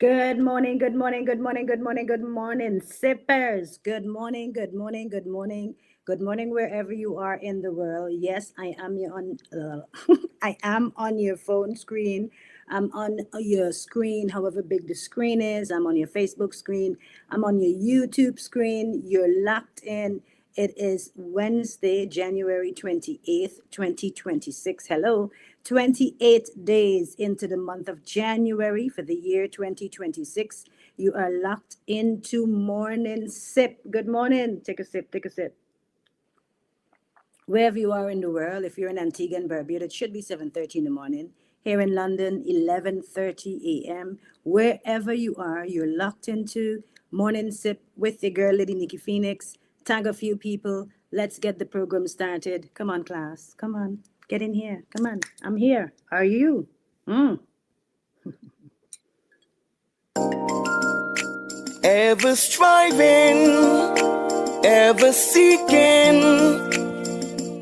Good morning, good morning, good morning, good morning, good morning, sippers. Good morning, good morning, good morning, good morning, wherever you are in the world. Yes, I am your on. I am on your phone screen. I'm on your screen, however big the screen is. I'm on your Facebook screen. I'm on your YouTube screen. You're locked in. It is Wednesday, January 28th, 2026. Hello. 28 days into the month of January for the year 2026. You are locked into morning sip. Good morning. Take a sip, take a sip. Wherever you are in the world, if you're in Antigua and Barbuda, it should be 7:30 in the morning. Here in London, 11:30 a.m. Wherever you are, you're locked into morning sip with the girl, Lady Nikki Phoenix. Tag a few people. Let's get the program started. Come on, class. Come on. Get in here. Come on. I'm here. Are you? Ever striving, ever seeking,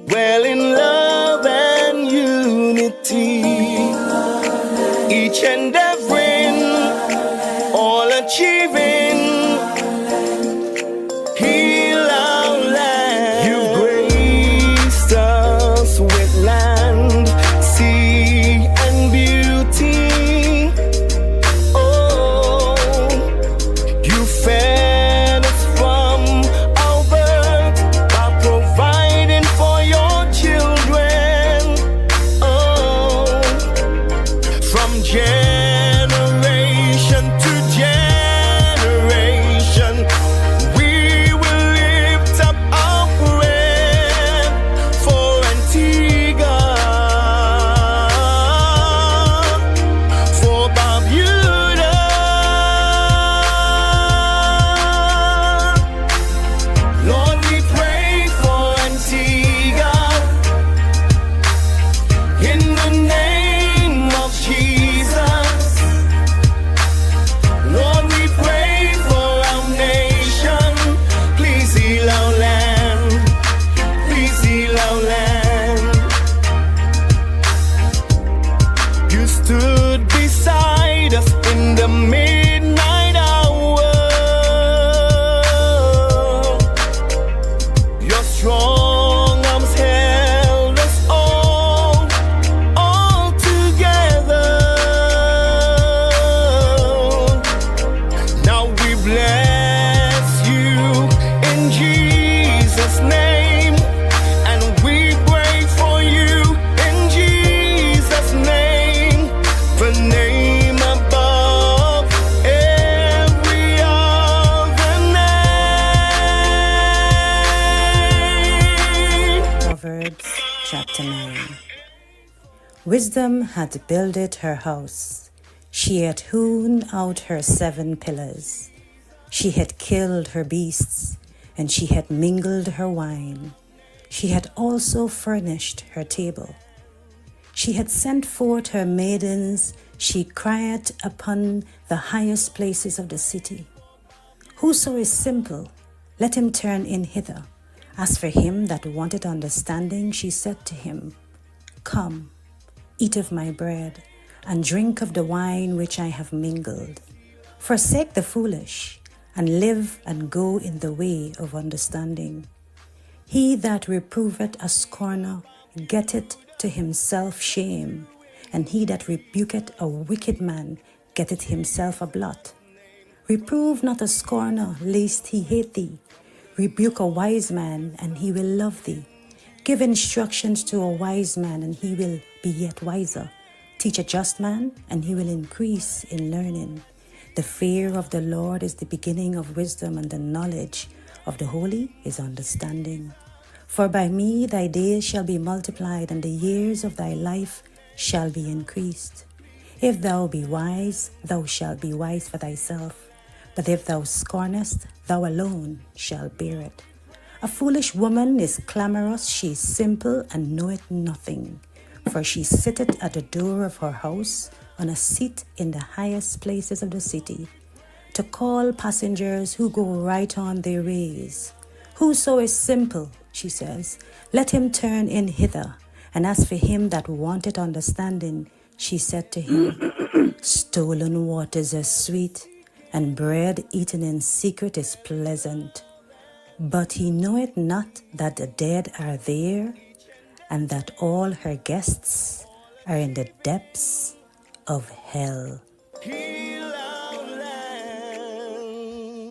well in love and unity, each endeavoring, all achieving, heal our land. You've graced us with land, sea and beauty. Oh, you fed us from our birth by providing for your children. Oh, from generation to generation, we will lift up our prayer for Antigua, for Barbuda. Lord, we pray for Antigua in the name of Jesus. Lord, we pray for our nation. Please heal our land. Please heal our land. You stood beside us in the midnight hour. Your strong arms held us all together. Now we bless you in Jesus' name, and we pray for you in Jesus' name, the name above every other name. Proverbs chapter 9. Wisdom had builded her house. She had hewn out her 7 pillars. She had killed her beasts, and she had mingled her wine. She had also furnished her table. She had sent forth her maidens. She cried upon the highest places of the city. Whoso is simple, let him turn in hither. As for him that wanted understanding, she said to him, Come, eat of my bread, and drink of the wine which I have mingled. Forsake the foolish, and live and go in the way of understanding. He that reproveth a scorner getteth to himself shame, and he that rebuketh a wicked man getteth himself a blot. Reprove not a scorner, lest he hate thee. Rebuke a wise man, and he will love thee. Give instructions to a wise man, and he will be yet wiser. Teach a just man, and he will increase in learning. The fear of the Lord is the beginning of wisdom, and the knowledge of the holy is understanding. For by me thy days shall be multiplied, and the years of thy life shall be increased. If thou be wise, thou shalt be wise for thyself. But if thou scornest, thou alone shalt bear it. A foolish woman is clamorous, she is simple, and knoweth nothing. For she sitteth at the door of her house, on a seat in the highest places of the city, to call passengers who go right on their ways. Whoso is simple, she says, let him turn in hither. And as for him that wanteth understanding, She said to him, "Stolen waters are sweet, and bread eaten in secret is pleasant. But he knoweth not that the dead are there, and that all her guests are in the depths of hell." Heal our land.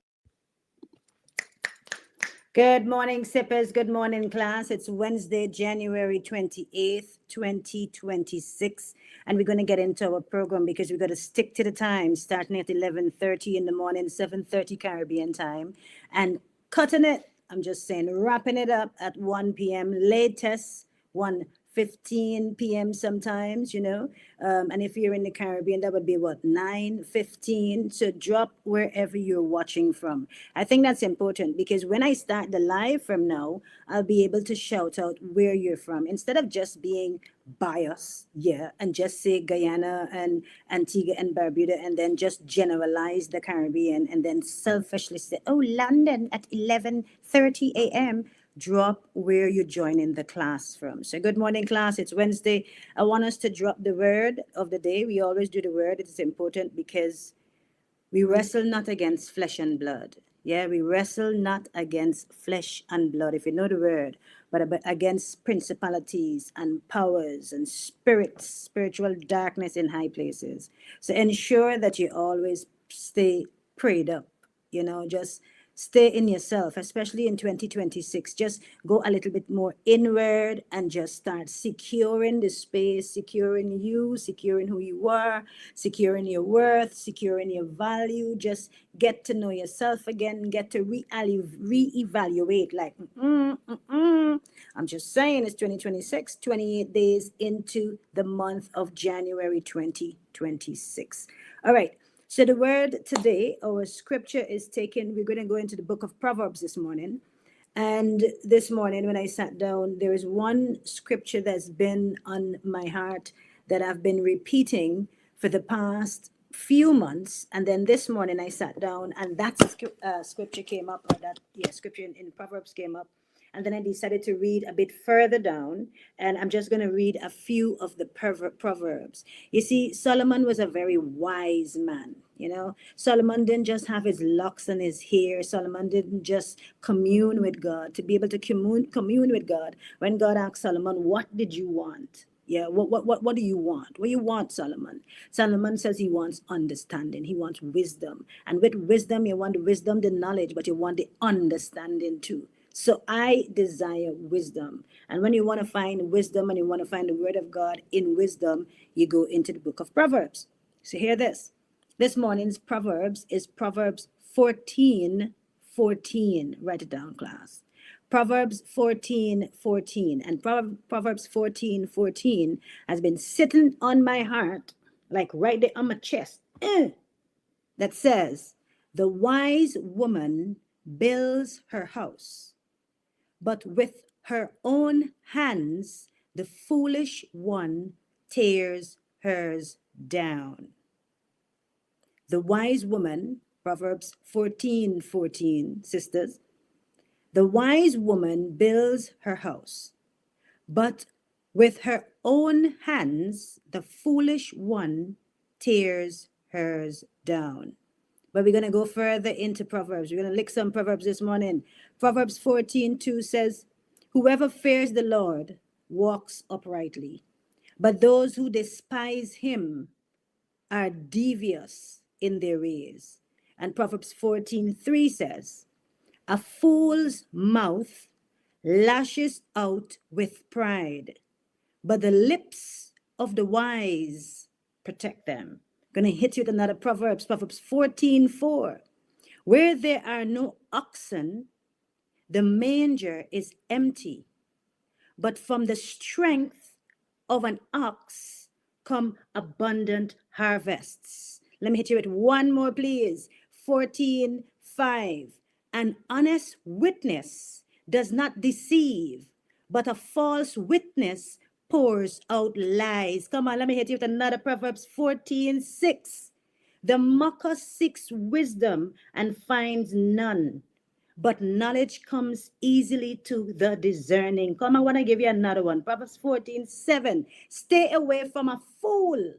Good morning, sippers. Good morning, class. It's Wednesday, January 28th, 2026. And we're going to get into our program because we've got to stick to the time, starting at 11:30 in the morning, 7:30 Caribbean time. And cutting it, I'm just saying, wrapping it up at 1 p.m. latest, 1:15 p.m. sometimes, and if you're in the Caribbean, that would be what, 9:15. So drop wherever you're watching from. I think that's important because when I start the live from now, I'll be able to shout out where you're from instead of just being biased, and just say Guyana and Antigua and Barbuda and then just generalize the Caribbean and then selfishly say, oh, London at 11:30 a.m. Drop where you're joining the class from. So good morning, class. It's Wednesday. I want us to drop the word of the day. We always do the word. It's important because we wrestle not against flesh and blood. Yeah, we wrestle not against flesh and blood, if you know the word, but against principalities and powers and spirits, spiritual darkness in high places. So ensure that you always stay prayed up, just stay in yourself, especially in 2026. Just go a little bit more inward and just start securing the space, securing you, securing who you are, securing your worth, securing your value. Just get to know yourself again, get to reevaluate. Like, I'm just saying, it's 2026, 28 days into the month of January 2026. All right. So the word today, our scripture is taken, we're going to go into the book of Proverbs this morning. And this morning when I sat down, there is one scripture that's been on my heart that I've been repeating for the past few months. And then this morning I sat down and that scripture came up, or that scripture in Proverbs came up. And then I decided to read a bit further down, and I'm just going to read a few of the Proverbs. You see, Solomon was a very wise man. Solomon didn't just have his locks and his hair. Solomon didn't just commune with God. To be able to commune with God, when God asked Solomon, what did you want? Yeah, what do you want? What do you want, Solomon? Solomon says he wants understanding. He wants wisdom. And with wisdom, you want the wisdom, the knowledge, but you want the understanding too. So I desire wisdom. And when you want to find wisdom and you want to find the word of God in wisdom, you go into the book of Proverbs. So hear this. This morning's Proverbs is Proverbs 14:14. Write it down, class. Proverbs 14:14. And Proverbs 14:14 has been sitting on my heart, like right there on my chest. That says, the wise woman builds her house, but with her own hands, the foolish one tears hers down. The wise woman, Proverbs 14:14, sisters, the wise woman builds her house, but with her own hands, the foolish one tears hers down. But we're going to go further into Proverbs. We're going to lick some Proverbs this morning. Proverbs 14:2 says, whoever fears the Lord walks uprightly, but those who despise him are devious in their ways. And Proverbs 14:3 says, a fool's mouth lashes out with pride, but the lips of the wise protect them. Going to hit you with another Proverbs 14:4. Where there are no oxen, the manger is empty, but from the strength of an ox come abundant harvests. Let me hit you with one more, please. 14:5. An honest witness does not deceive, but a false witness pours out lies. Come on, let me hit you with another Proverbs 14:6. The mocker seeks wisdom and finds none, but knowledge comes easily to the discerning. Come, I want to give you another one. Proverbs 14:7. Stay away from a fool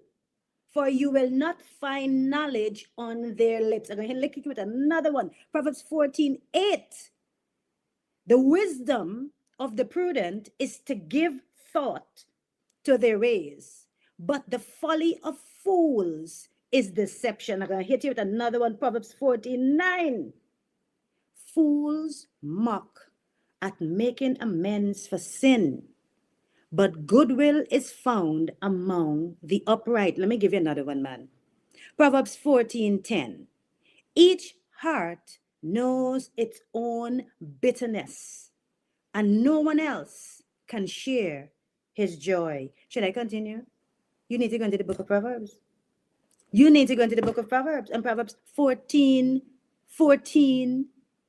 for you will not find knowledge on their lips. I'm going to link you with another one. Proverbs 14:8. The wisdom of the prudent is to give thought to their ways, but the folly of fools is deception. I'm going to hit you with another one. Proverbs 14:9. Fools mock at making amends for sin, but goodwill is found among the upright. Let me give you another one, man. Proverbs 14:10. Each heart knows its own bitterness, and no one else can share his joy. Should I continue? You need to go into the book of Proverbs. You need to go into the book of Proverbs. And Proverbs 14,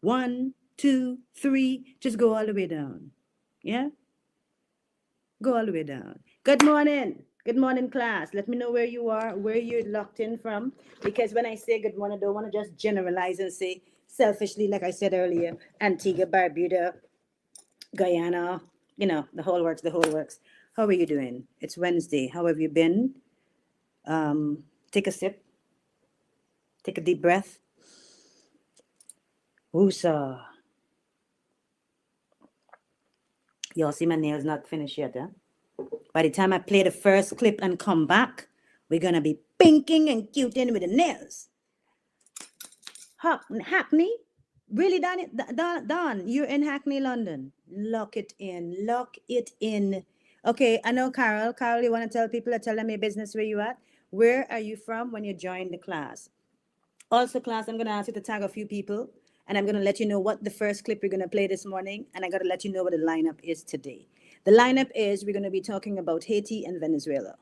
1, 2, 3. Just go all the way down. Yeah? Go all the way down. Good morning. Good morning, class. Let me know where you are, where you're locked in from. Because when I say good morning, I don't want to just generalize and say selfishly, like I said earlier, Antigua, Barbuda, Guyana, the whole works, the whole works. How are you doing? It's Wednesday. How have you been? Take a sip. Take a deep breath. Woosah. Y'all see my nails not finished yet, huh? By the time I play the first clip and come back, we're going to be pinking and cuting with the nails. Hackney? Really, Don, you're in Hackney, London. Lock it in. Lock it in. Okay, I know Carol. Carol, you want to tell people, tell them your business where you at? Where are you from when you join the class? Also, class, I'm going to ask you to tag a few people, and I'm going to let you know what the first clip we're going to play this morning, and I got to let you know what the lineup is today. The lineup is we're going to be talking about Haiti and Venezuela.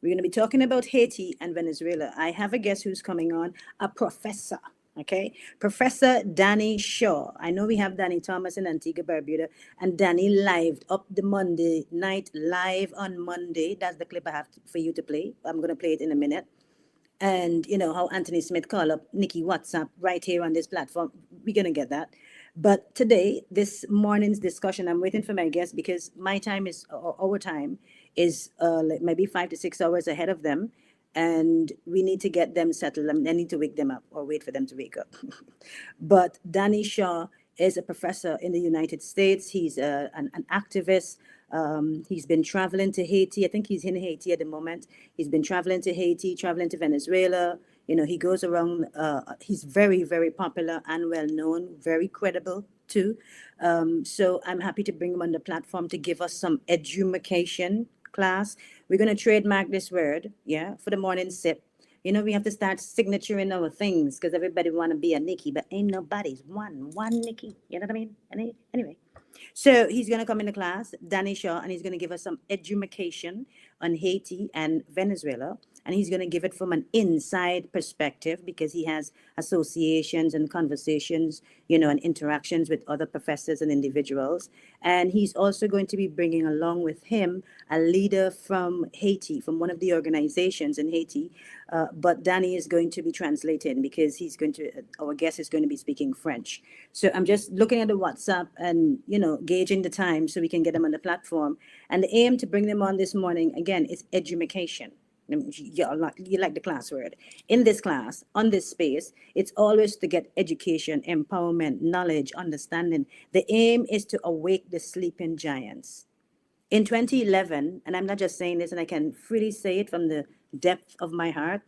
We're going to be talking about Haiti and Venezuela. I have a guest who's coming on, a professor, okay? Professor Danny Shaw. I know we have Danny Thomas in Antigua, Barbuda, and Danny lived up the Monday night, live on Monday. That's the clip I have for you to play. I'm going to play it in a minute. And you know how Anthony Smith called up Nikki WhatsApp right here on this platform. We're going to get that. But today, this morning's discussion, I'm waiting for my guest because my time is, our time is like maybe 5 to 6 hours ahead of them. And we need to get them settled. I need to wake them up or wait for them to wake up. But Danny Shaw is a professor in the United States. He's an activist. He's been traveling to Haiti. I think he's in Haiti at the moment. He's been traveling to Haiti, traveling to Venezuela. He goes around. He's very, very popular and well known, very credible too. So I'm happy to bring him on the platform to give us some edumacation class. We're going to trademark this word, yeah, for the morning sip. We have to start signaturing our things because everybody want to be a Nikki, but ain't nobody's one Nikki. You know what I mean? Anyway. So he's going to come into class, Danny Shaw, and he's going to give us some education on Haiti and Venezuela. And he's going to give it from an inside perspective because he has associations and conversations, and interactions with other professors and individuals. And he's also going to be bringing along with him a leader from Haiti, from one of the organizations in Haiti. But Danny is going to be translating because our guest is going to be speaking French. So I'm just looking at the WhatsApp and, gauging the time so we can get them on the platform. And the aim to bring them on this morning, again, is edumacation. You like the class word. In this class, on this space, it's always to get education, empowerment, knowledge, understanding. The aim is to awake the sleeping giants. In 2011, and I'm not just saying this, and I can freely say it from the depth of my heart.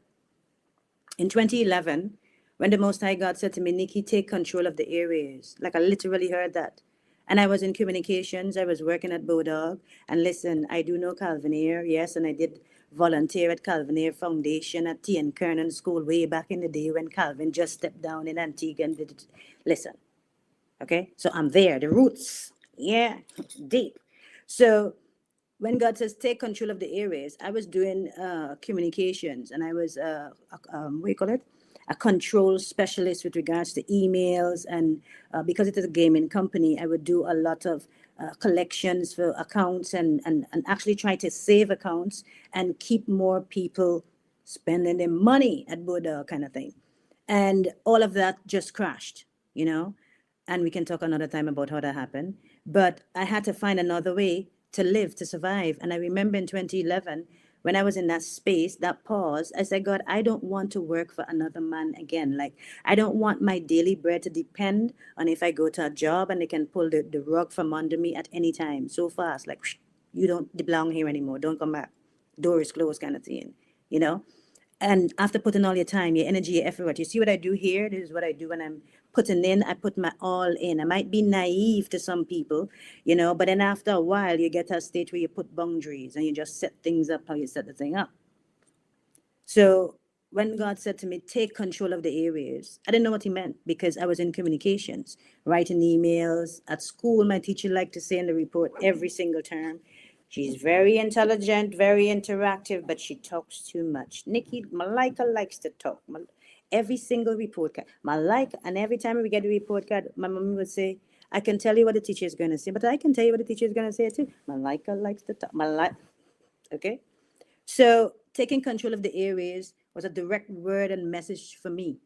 In 2011, when the Most High God said to me, Nikki, take control of the airways. Like I literally heard that. And I was in communications. I was working at Bodog. And listen, I do know Calvin Air, yes, and I did volunteer at Calvin Air Foundation at T.N. Kernan School way back in the day when Calvin just stepped down in Antigua and did it. Listen, okay? So I'm there, the roots, yeah, deep. So when God says take control of the airways, I was doing communications, and I was, what do you call it? A control specialist with regards to emails. And because it is a gaming company, I would do a lot of collections for accounts and actually try to save accounts and keep more people spending their money at Buddha kind of thing. And all of that just crashed, and we can talk another time about how that happened. But I had to find another way to live, to survive. And I remember in 2011, when I was in that space, that pause, I said, God, I don't want to work for another man again. Like, I don't want my daily bread to depend on if I go to a job and they can pull the rug from under me at any time so fast. Like, you don't belong here anymore. Don't come back. Door is closed, kind of thing, you know? And after putting all your time, your energy, your effort, you see what I do here? This is what I do when I'm putting in. I put my all in. I might be naive to some people, but then after a while, you get to a state where you put boundaries and you just set things up how you set the thing up. So when God said to me, take control of the areas, I didn't know what he meant because I was in communications, writing emails. At school, my teacher liked to say in the report every single term, she's very intelligent, very interactive, but she talks too much. Nikki, Malika likes to talk. Every single report card, Malika, and every time we get a report card, my mom would say, I can tell you what the teacher is going to say, but I can tell you what the teacher is going to say too. Malika likes to talk. Okay? So taking control of the airways was a direct word and message for me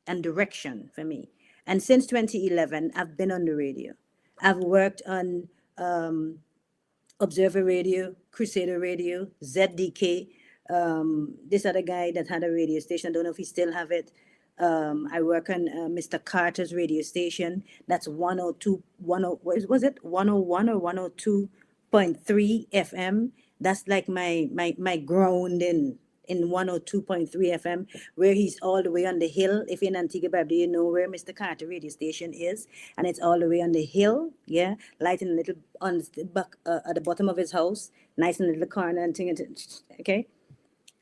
and direction for me. And since 2011, I've been on the radio. I've worked on Observer Radio, Crusader Radio, ZDK. This other guy that had a radio station, I don't know if he still have it. I work on Mr. Carter's radio station. That's 102, 10, was it 101 or 102.3 FM? That's like my ground in 102.3 FM, where he's all the way on the hill. If you're in Antigua Barbuda, you know where Mr. Carter radio station is, and it's all the way on the hill, yeah, lighting a little on the back at the bottom of his house, nice in the little corner and thing, okay.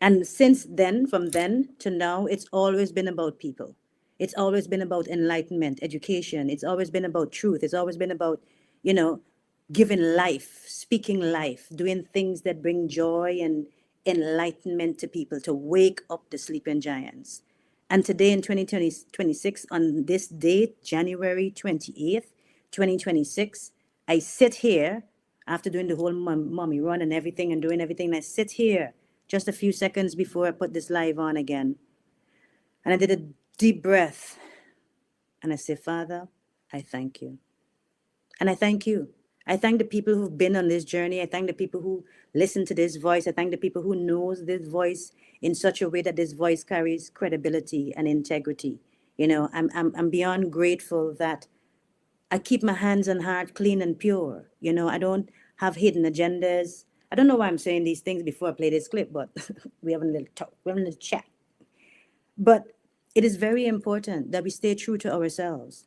And since then, from then to now, it's always been about people. It's always been about enlightenment, education. It's always been about truth. It's always been about, giving life, speaking life, doing things that bring joy and enlightenment to people, to wake up the sleeping giants. And today in 2026, on this date, January 28th, 2026, I sit here after doing the whole mommy run and everything and doing everything. And I sit here just a few seconds before I put this live on again. And I did a deep breath. And I say, Father, I thank you. And I thank you. I thank the people who've been on this journey. I thank the people who listen to this voice. I thank the people who knows this voice in such a way that this voice carries credibility and integrity. I'm beyond grateful that I keep my hands and heart clean and pure. I don't have hidden agendas. I don't know why I'm saying these things before I play this clip, but we have a little talk, we have a little chat. But it is very important that we stay true to ourselves.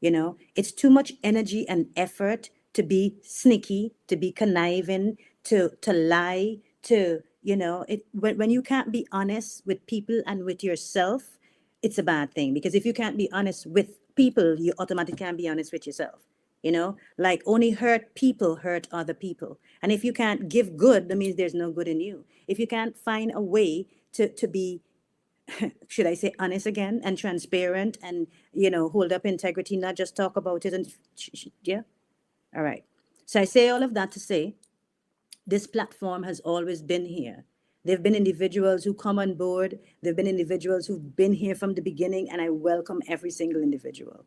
It's too much energy and effort to be sneaky, to be conniving, to lie, when you can't be honest with people and with yourself, it's a bad thing. Because if you can't be honest with people, you automatically can't be honest with yourself. Like only hurt people hurt other people. And if you can't give good, that means there's no good in you. If you can't find a way to be, should I say, honest again and transparent and, hold up integrity, not just talk about it and yeah. All right. So I say all of that to say this platform has always been here. There've been individuals who come on board. There've been individuals who've been here from the beginning, and I welcome every single individual.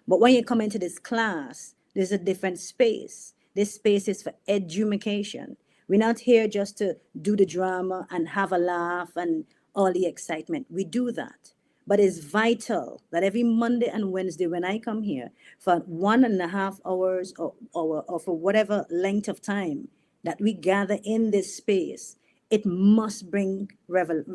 But when you come into this class, there's a different space. This space is for education. We're not here just to do the drama and have a laugh and all the excitement. We do that. But it's vital that every Monday and Wednesday when I come here for 1.5 hours or for whatever length of time that we gather in this space, it must bring relevance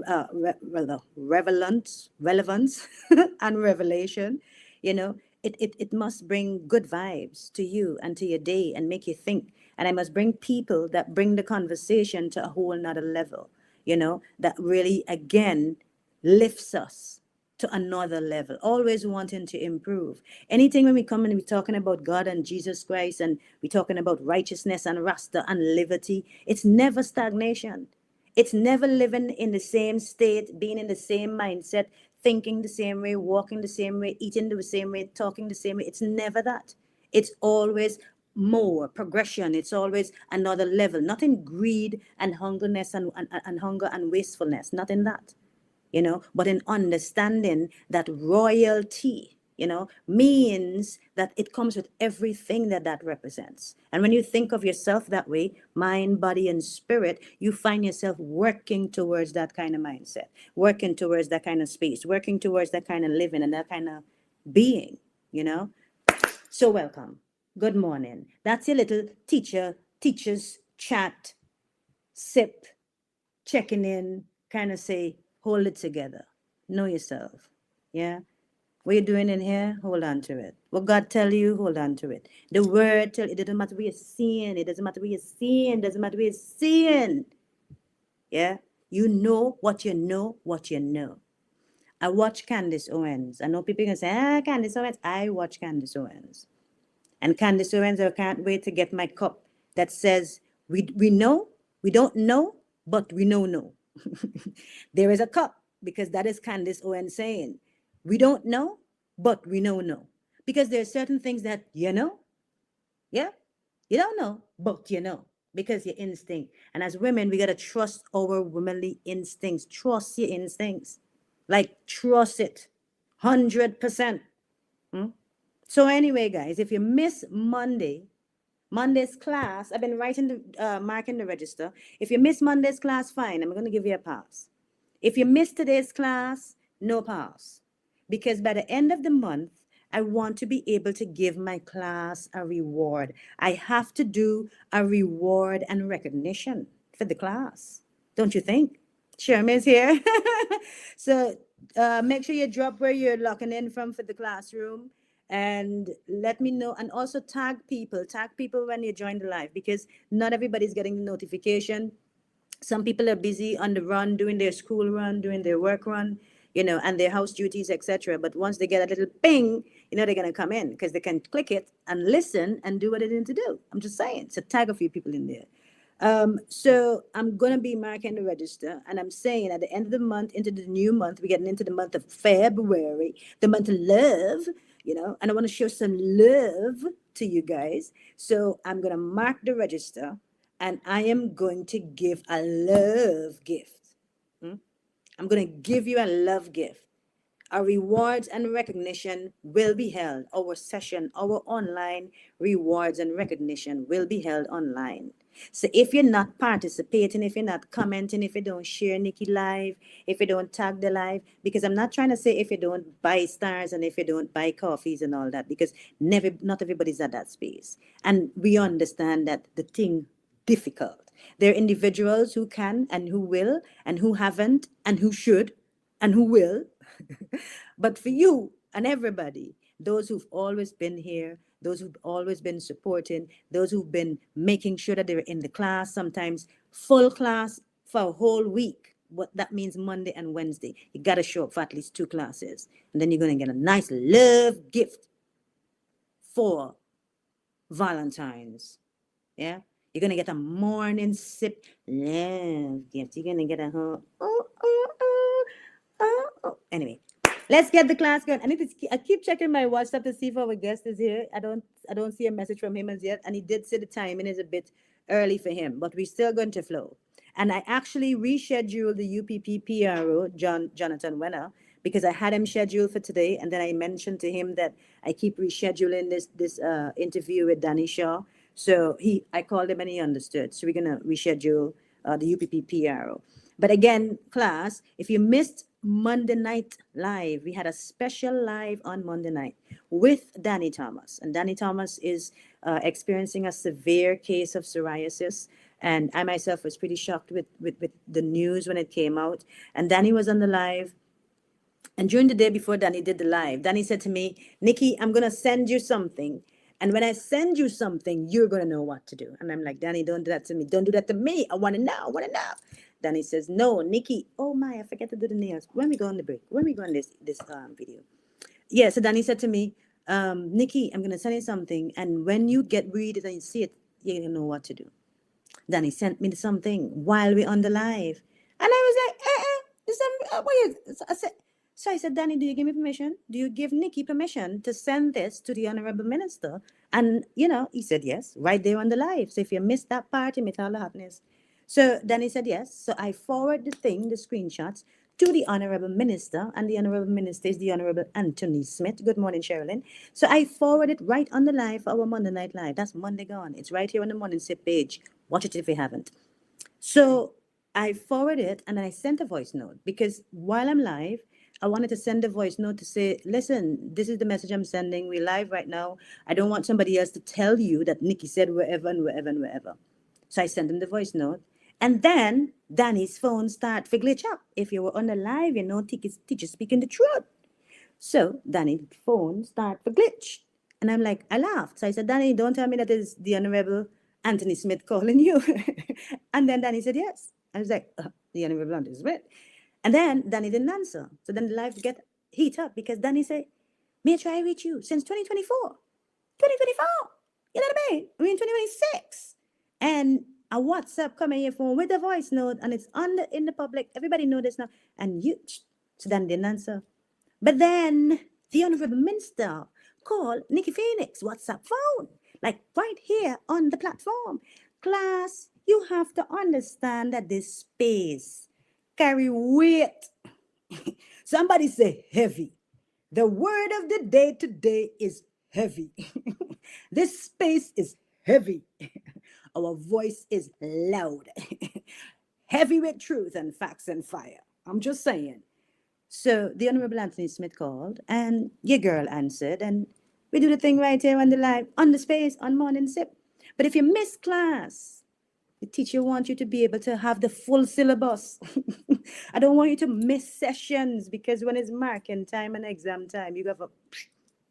and revelation. It must bring good vibes to you and to your day and make you think. And I must bring people that bring the conversation to a whole nother level, that really, again, lifts us to another level, always wanting to improve. Anything when we come and we're talking about God and Jesus Christ and we're talking about righteousness and Rasta and liberty, it's never stagnation. It's never living in the same state, being in the same mindset, thinking the same way, walking the same way, eating the same way, talking the same way. It's never that. It's always more progression. It's always another level. Not in greed and hungerness and hunger and wastefulness. Not in that. But in understanding that royalty, means that it comes with everything that represents. And when you think of yourself that way, mind, body, and spirit, you find yourself working towards that kind of mindset, working towards that kind of space, working towards that kind of living and that kind of being, you know. So welcome. Good morning. That's your little teachers chat, sip, checking in, kind of say, hold it together. Know yourself. Yeah. What you're doing in here, hold on to it. What God tell you, hold on to it. The word tell it doesn't matter what you're seeing. It doesn't matter what you're seeing. It doesn't matter what you're seeing. Yeah. You know what you know, what you know. I watch Candace Owens. I know people can say, Candace Owens. I watch Candace Owens. And Candace Owens, I can't wait to get my cup that says, we know, we don't know, but we know. There is a cup because that is Candace Owens saying, we don't know, but we know. Because there are certain things that you know, yeah, you don't know, but you know, because your instinct. And as women, we got to trust our womanly instincts. Trust your instincts. Like, trust it 100%. So anyway, guys, if you miss Monday's class, I've been writing marking the register. If you miss Monday's class, fine. I'm going to give you a pass. If you miss today's class, no pass. Because by the end of the month, I want to be able to give my class a reward. I have to do a reward and recognition for the class. Don't you think? Sherman's here. So make sure you drop where you're locking in from for the classroom and let me know. And also tag people when you join the live, because not everybody's getting the notification. Some people are busy on the run, doing their school run, doing their work run, and their house duties, etc. But once they get a little ping, they're going to come in because they can click it and listen and do what they need to do. I'm just saying. So tag a few people in there. So I'm going to be marking the register, and I'm saying at the end of the month, into the new month, we're getting into the month of February, the month of love, and I want to show some love to you guys. So I'm going to mark the register, and I am going to give a love gift. I'm going to give you a love gift. Our rewards and recognition will be held. Our session, our online rewards and recognition will be held online. So if you're not participating, if you're not commenting, if you don't share Nikki live, if you don't tag the live, because I'm not trying to say if you don't buy stars and if you don't buy coffees and all that, because not everybody's at that space. And we understand that the thing difficult. There are individuals who can and who will and who haven't and who should and who will. But for you and everybody, those who've always been here, those who've always been supporting, those who've been making sure that they're in the class, sometimes full class for a whole week. What that means Monday and Wednesday. You got to show up for at least 2 classes. And then you're going to get a nice love gift for Valentine's. Yeah? You're going to get a morning sip love gift. You're going to get a Anyway, let's get the class going. I keep checking my WhatsApp to see if our guest is here. I don't see a message from him as yet. And he did say the timing is a bit early for him, but we're still going to flow. And I actually rescheduled the UPP PRO, Jonathan Wenner, because I had him scheduled for today. And then I mentioned to him that I keep rescheduling this interview with Danny Shaw. So I called him and he understood. So we're going to reschedule the UPP PRO. But again, class, if you missed Monday night live, we had a special live on Monday night with Danny Thomas. And Danny Thomas is experiencing a severe case of psoriasis. And I myself was pretty shocked with the news when it came out. And Danny was on the live. And during the day before Danny did the live, Danny said to me, Nikki, I'm going to send you something. And when I send you something, you're going to know what to do. And I'm like, Danny, don't do that to me. Don't do that to me. I want to know. Danny says, no, Nikki. Oh my, I forget to do the nails. When we go on the break, when we go on this video. Yeah, so Danny said to me, Nikki, I'm going to send you something. And when you read it and you see it, you're going to know what to do. Danny sent me something while we're on the live. And I was like, So I said, Danny, do you give me permission? Do you give Nikki permission to send this to the Honorable Minister? And, he said yes, right there on the live. So if you missed that part, you missed all the hotness. So Danny said yes. So I forward the screenshots to the Honorable Minister, and the Honorable Minister is the Honorable Anthony Smith. Good morning, Sherilyn. So I forwarded right on the live for our Monday Night Live. That's Monday gone. It's right here on the Morning Sip page. Watch it if you haven't. So I forwarded it and I sent a voice note because while I'm live, I wanted to send a voice note to say, listen, this is the message I'm sending. We're live right now. I don't want somebody else to tell you that Nikki said wherever and wherever and wherever. So I sent him the voice note. And then Danny's phone started to glitch up. If you were on the live, you know, teacher speaking the truth. So Danny's phone started to glitch. And I'm like, I laughed. So I said, Danny, don't tell me that is the Honorable Anthony Smith calling you. And then Danny said, yes. I was like, the Honorable Anthony Smith. And then Danny didn't answer. So then the live get heat up because Danny said, may I try reach you since 2024? 2024. You know what I mean? We're in 2026. And a WhatsApp coming here phone with a voice note and it's in the public. Everybody know this now. And you, so Danny didn't answer. But then the Honorable Minister called Nikki Phoenix WhatsApp phone, like right here on the platform. Class, you have to understand that this space carry weight. Somebody say heavy. The word of the day today is heavy. This space is heavy. Our voice is loud. Heavy with truth and facts and fire. I'm just saying. So the Honorable Anthony Smith called and your girl answered and we do the thing right here on the live, on the space, on Morning Sip. But if you miss class, the teacher wants you to be able to have the full syllabus. I don't want you to miss sessions because when it's marking time and exam time, you got to,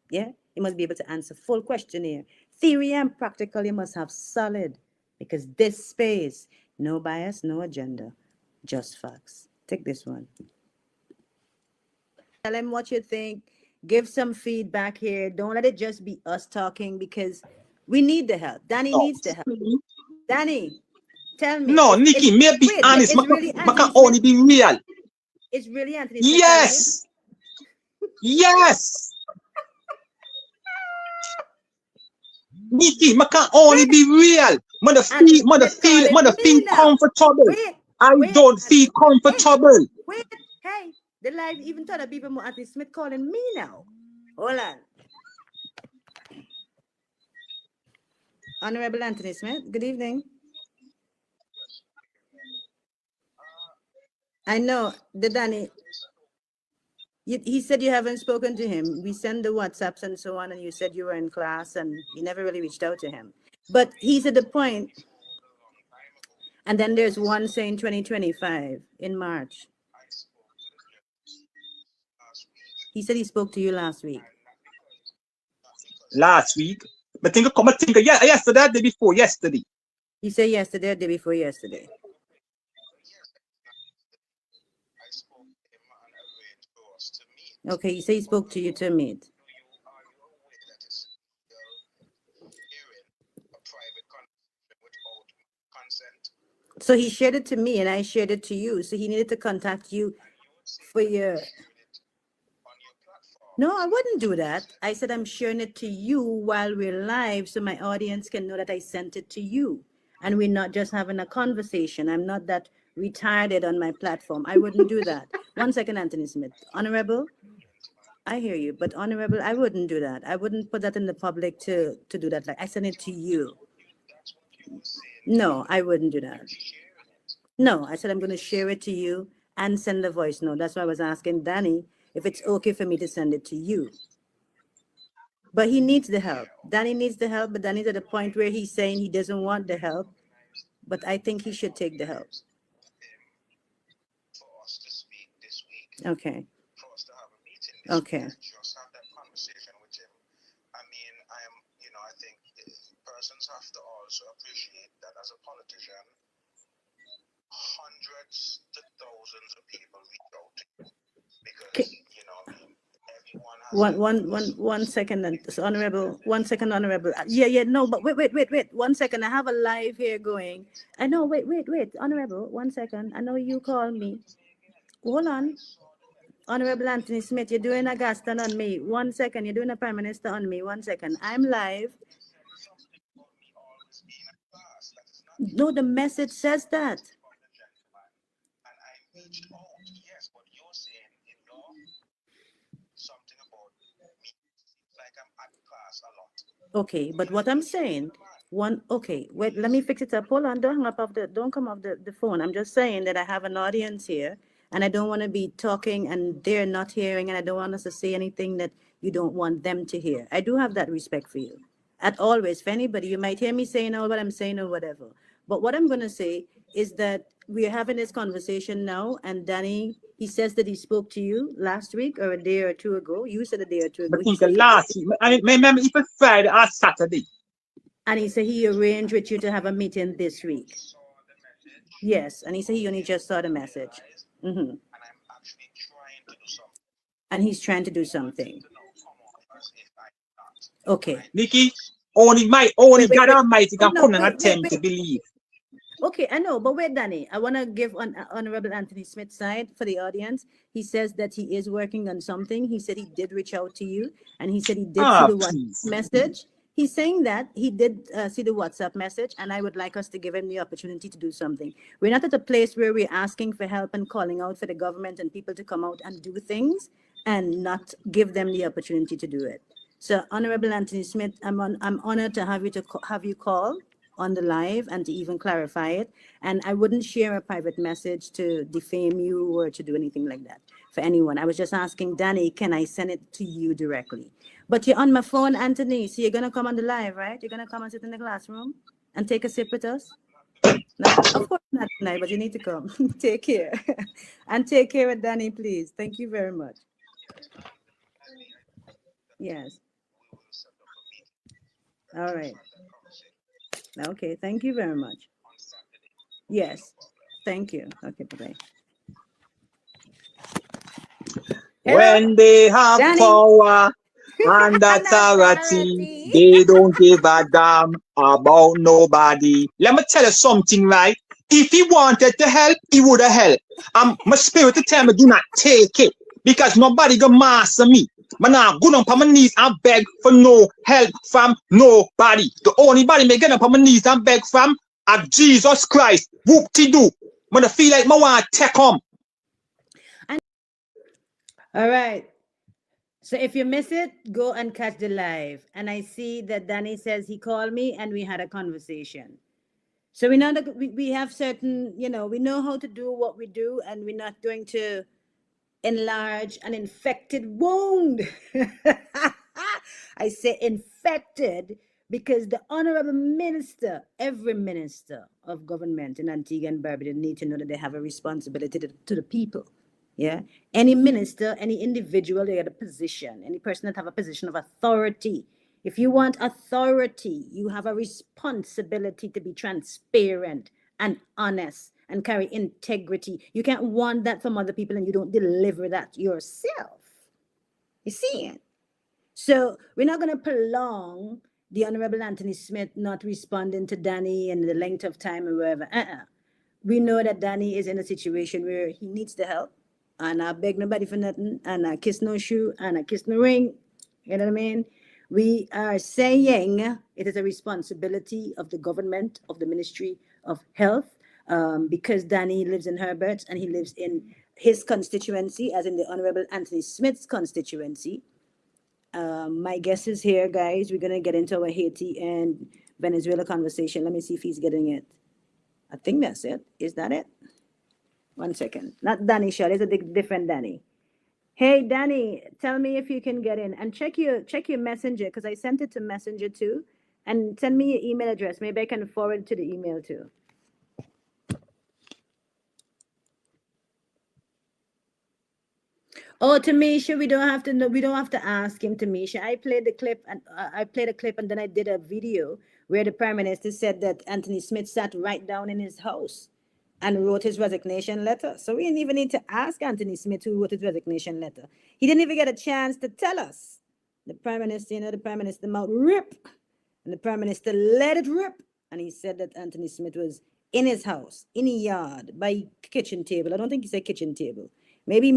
yeah, you must be able to answer full questionnaire. Theory and practical, you must have solid because this space, no bias, no agenda, just facts. Take this one. Tell him what you think. Give some feedback here. Don't let it just be us talking because we need the help. Danny needs the help. Danny, tell me. No, Nikki, may be honest. It's really I can Anthony only Smith. be real. It's really Anthony Smith. Yes. Yes. Nikki, I can only be real. Mother feel comfortable. I don't feel comfortable. Wait, hey, the live even told the people more Anthony Smith calling me now. Hold on. Honorable Anthony Smith, good evening. I know, the Danny, he said you haven't spoken to him. We send the WhatsApps and so on, and you said you were in class and you never really reached out to him. But he's at the point, and then there's one saying 2025 in March. He said he spoke to you last week. Last week? But think yesterday, the day before yesterday. You say yesterday or the day before yesterday? Okay, you say he spoke to you to meet. So he shared it to me and I shared it to you. So he needed to contact you for your... No, I wouldn't do that. I said I'm sharing it to you while we're live so my audience can know that I sent it to you. And we're not just having a conversation. I'm not that retarded on my platform. I wouldn't do that. 1 second, Anthony Smith. Honorable, I hear you, but Honorable, I wouldn't do that. I wouldn't put that in the public to do that. Like I sent it to you. No, I wouldn't do that. No, I said I'm going to share it to you and send the voice note. That's why I was asking Danny if it's okay for me to send it to you. But he needs the help. Danny needs the help, but Danny's at a point where he's saying he doesn't want the help. But I think he should take the help. Okay. Okay. Persons have to also appreciate that as a politician, hundreds to thousands of people reach out to you because everyone has one second, Honorable. 1 second, Honorable. Yeah. No, but wait. 1 second. I have a live here going. I know. Wait, Honorable. 1 second. I know you call me. Hold on. Honorable Anthony Smith, you're doing a Gaston on me. 1 second. You're doing a Prime Minister on me. 1 second. I'm live. No, the message says that. that's a lot. Okay, but what I'm saying, okay, wait, let me fix it up. Hold on, don't come off the phone. I'm just saying that I have an audience here and I don't want to be talking and they're not hearing and I don't want us to say anything that you don't want them to hear. I do have that respect for you. At always, for anybody, you might hear me saying all what I'm saying or whatever. But what I'm going to say is that we're having this conversation now, and Danny, he says that he spoke to you last week or a day or two ago. You said a day or two I ago. He think said he last week, I remember if it's Friday or Saturday. and he said he arranged with you to have a meeting this week. Saw the message, Yes, and he said he only just saw the message. hmm and I'm actually trying to do something. And he's trying to do I want him something. to now come off as if I'm not. Okay. Nikki, only God Wait. Almighty Oh, can no, come and attempt to believe. Okay, I know, but wait, Danny. I want to give on Honorable Anthony Smith's side for the audience. He says that he is working on something. He said he did reach out to you, and he said he did see Ah, the WhatsApp please. message. He's saying that he did see the WhatsApp message, and I would like us to give him the opportunity to do something. We're not at a place where we're asking for help and calling out for the government and people to come out and do things and not give them the opportunity to do it. So, Honorable Anthony Smith, I'm honored to have have you call on the live and to even clarify it. And I wouldn't share a private message to defame you or to do anything like that for anyone. I was just asking Danny, can I send it to you directly? But you're on my phone, Anthony, so you're gonna come on the live, right? You're gonna come and sit in the classroom and take a sip with us? No, of course not tonight, but you need to come. Take care. And take care of Danny, please. Thank you very much. Yes. We will set up a meeting All right. for the conversation Okay. Thank you very much. on Saturday. Yes. Thank you. Okay. Bye-bye. Hello, When they have Danny. power and authority, they don't give a damn about nobody. Let me tell you something, right? If he wanted to help, he would have helped. My spirit to tell me do not take it because nobody gonna master me. Man, I go down on my knees and beg for no help from nobody. The only body may get up on my knees and beg from are Jesus Christ. Whoop-de-doo. Man, I feel like I want to take him. All right. So if you miss it, go and catch the live. And I see that Danny says he called me and we had a conversation. So we know that we have certain, we know how to do what we do, and we're not going to enlarge an infected wound. I say infected because the honorable minister, every minister of government in Antigua and Barbuda need to know that they have a responsibility to the people. Yeah. Any minister, any individual, they got a position. Any person that have a position of authority. If you want authority, you have a responsibility to be transparent and honest and carry integrity. You can't want that from other people and you don't deliver that yourself. You see it? So we're not going to prolong the Honorable Anthony Smith not responding to Danny and the length of time or whatever. We know that Danny is in a situation where he needs the help. And I beg nobody for nothing. And I kiss no shoe. And I kiss no ring. You know what I mean? We are saying it is a responsibility of the government, of the Ministry of Health, because Danny lives in Herbert and he lives in his constituency, as in the Honorable Anthony Smith's constituency. My guess is here, guys. We're going to get into our Haiti and Venezuela conversation. Let me see if he's getting it. I think that's it. Is that it? 1 second. Not Danny Shaw. It's a different Danny. Hey, Danny, tell me if you can get in and check your messenger, because I sent it to messenger too. And send me your email address. Maybe I can forward it to the email too. Oh, Tamisha, we don't have to know. We don't have to ask him, Tamisha. I played a clip and then I did a video where the Prime Minister said that Anthony Smith sat right down in his house and wrote his resignation letter. So we didn't even need to ask Anthony Smith who wrote his resignation letter. He didn't even get a chance to tell us. The Prime Minister, the Prime Minister mouth rip, and the Prime Minister let it rip, and he said that Anthony Smith was in his house, in a yard, by kitchen table. I don't think he said kitchen table. Maybe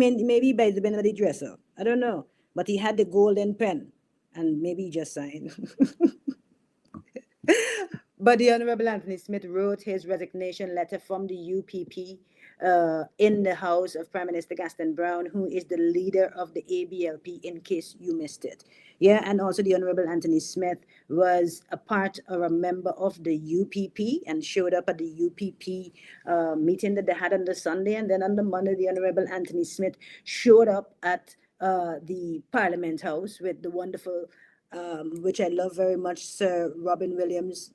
by the bend of the dresser. I don't know. But he had the golden pen, and maybe he just signed. But the Honorable Anthony Smith wrote his resignation letter from the UPP in the House of Prime Minister Gaston Brown, who is the leader of the ABLP, in case you missed it. Yeah, and also the Honorable Anthony Smith was a part or a member of the UPP and showed up at the UPP meeting that they had on the Sunday. And then on the Monday, the Honorable Anthony Smith showed up at the Parliament House with the wonderful, which I love very much, Sir Robin Williams.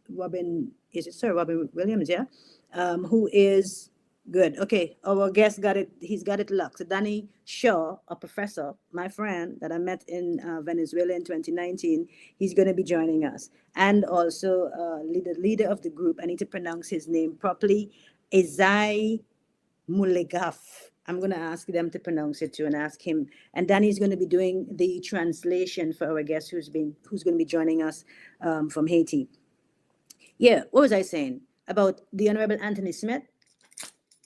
Is it Sir Robin Williams? Yeah. Who is good. Okay, our guest got it. He's got it locked. So Danny Shaw, a professor, my friend that I met in Venezuela in 2019, he's going to be joining us. And also leader of the group, I need to pronounce his name properly, Ezai Mulegaf. I'm going to ask them to pronounce it too and ask him. And Danny's going to be doing the translation for our guest who's going to be joining us from Haiti. Yeah, what was I saying about the Honorable Anthony Smith?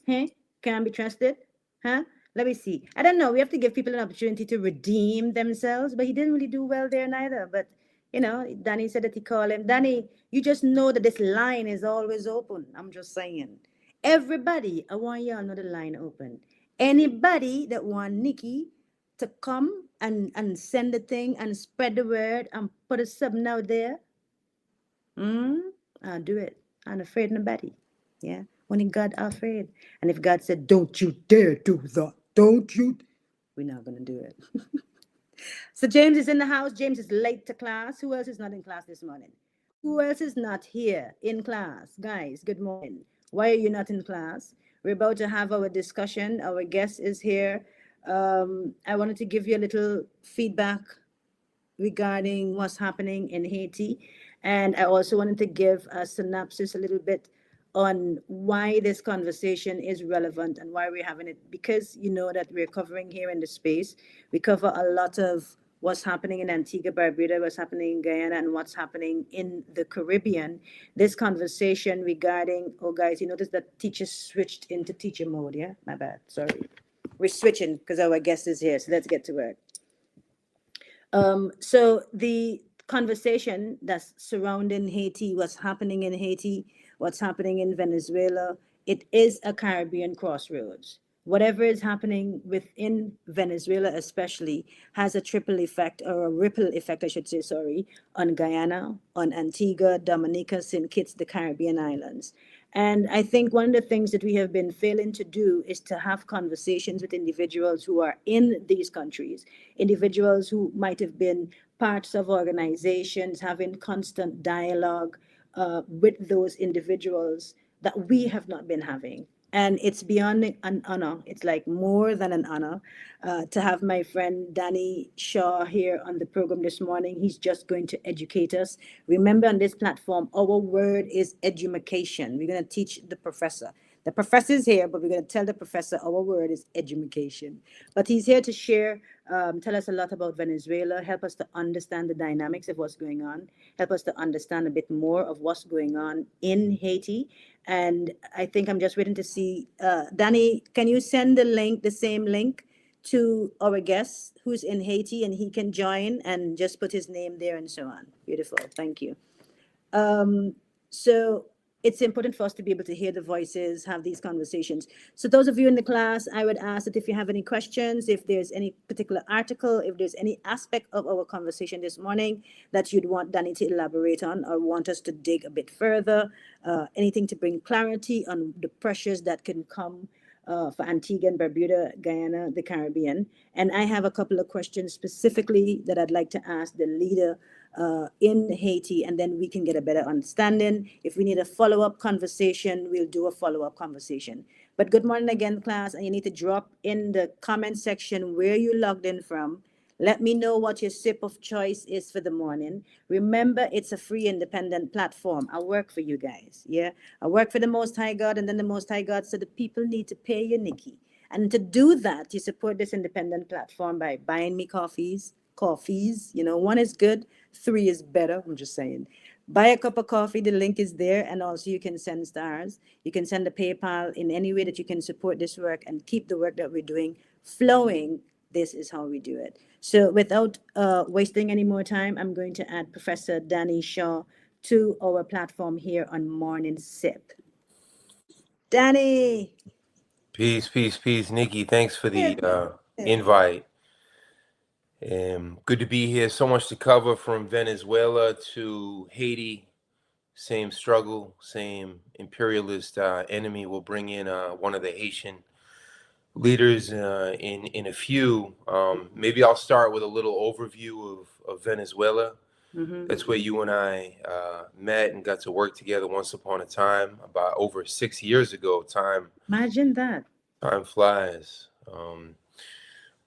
Hey, can be trusted? Huh? Let me see. I don't know. We have to give people an opportunity to redeem themselves, but he didn't really do well there neither. But Danny said that he called him. Danny, you just know that this line is always open. I'm just saying. Everybody, I want y'all know the line open. Anybody that want Nikki to come and send the thing and spread the word and put a something out there, I'll do it. I'm afraid of nobody. Yeah. Only God afraid. And if God said, don't you dare do that, don't you? We're not going to do it. So James is in the house. James is late to class. Who else is not in class this morning? Who else is not here in class? Guys, good morning. Why are you not in class? We're about to have our discussion. Our guest is here. I wanted to give you a little feedback regarding what's happening in Haiti. And I also wanted to give a synopsis a little bit on why this conversation is relevant and why we're having it. Because you know that we're covering here in the space, we cover a lot of what's happening in Antigua, Barbuda, what's happening in Guyana, and what's happening in the Caribbean. This conversation regarding, oh guys, you notice that teacher switched into teacher mode, yeah? My bad, sorry. We're switching because our guest is here, so let's get to work. So the conversation that's surrounding Haiti, what's happening in Haiti, what's happening in Venezuela, it is a Caribbean crossroads. Whatever is happening within Venezuela, especially, has a triple effect, or a ripple effect, I should say, sorry, on Guyana, on Antigua, Dominica, St. Kitts, the Caribbean islands. And I think one of the things that we have been failing to do is to have conversations with individuals who are in these countries, individuals who might have been parts of organizations, having constant dialogue with those individuals that we have not been having. And it's beyond an honor. It's like more than an honor to have my friend Danny Shaw here on the program this morning. He's just going to educate us. Remember, on this platform, our word is education. We're going to teach the professor. The professor is here, but we're going to tell the professor our word is education. But he's here to share, tell us a lot about Venezuela, help us to understand the dynamics of what's going on, help us to understand a bit more of what's going on in Haiti. And I think I'm just waiting to see, Danny, can you send the same link to our guest who's in Haiti, and he can join and just put his name there and so on. Beautiful. Thank you. So it's important for us to be able to hear the voices, have these conversations. So those of you in the class, I would ask that if you have any questions, if there's any particular article, if there's any aspect of our conversation this morning that you'd want Danny to elaborate on or want us to dig a bit further, anything to bring clarity on the pressures that can come for Antigua and Barbuda, Guyana, the Caribbean. And I have a couple of questions specifically that I'd like to ask the leader in Haiti, and then we can get a better understanding. If we need a follow-up conversation, we'll do a follow-up conversation. But good morning again, class, and you need to drop in the comment section where you logged in from. Let me know what your sip of choice is for the morning. Remember, it's a free independent platform. I work for you guys, yeah? I work for the Most High God, and then the Most High God said the people need to pay you, Nikki. And to do that, you support this independent platform by buying me coffees, one is good, 3 is better, I'm just saying. Buy a cup of coffee, the link is there, and also you can send stars. You can send a PayPal in any way that you can support this work and keep the work that we're doing flowing. This is how we do it. So without wasting any more time, I'm going to add Professor Danny Shaw to our platform here on Morning Sip. Danny. Peace, peace, peace. Nikki, thanks for the Yeah. invite. Good to be here. So much to cover from Venezuela to Haiti. Same struggle, same imperialist enemy. We'll bring in one of the Haitian leaders in a few. Maybe I'll start with a little overview of Venezuela. Mm-hmm. That's where you and I met and got to work together once upon a time, about over 6 years ago. Imagine that. Time flies.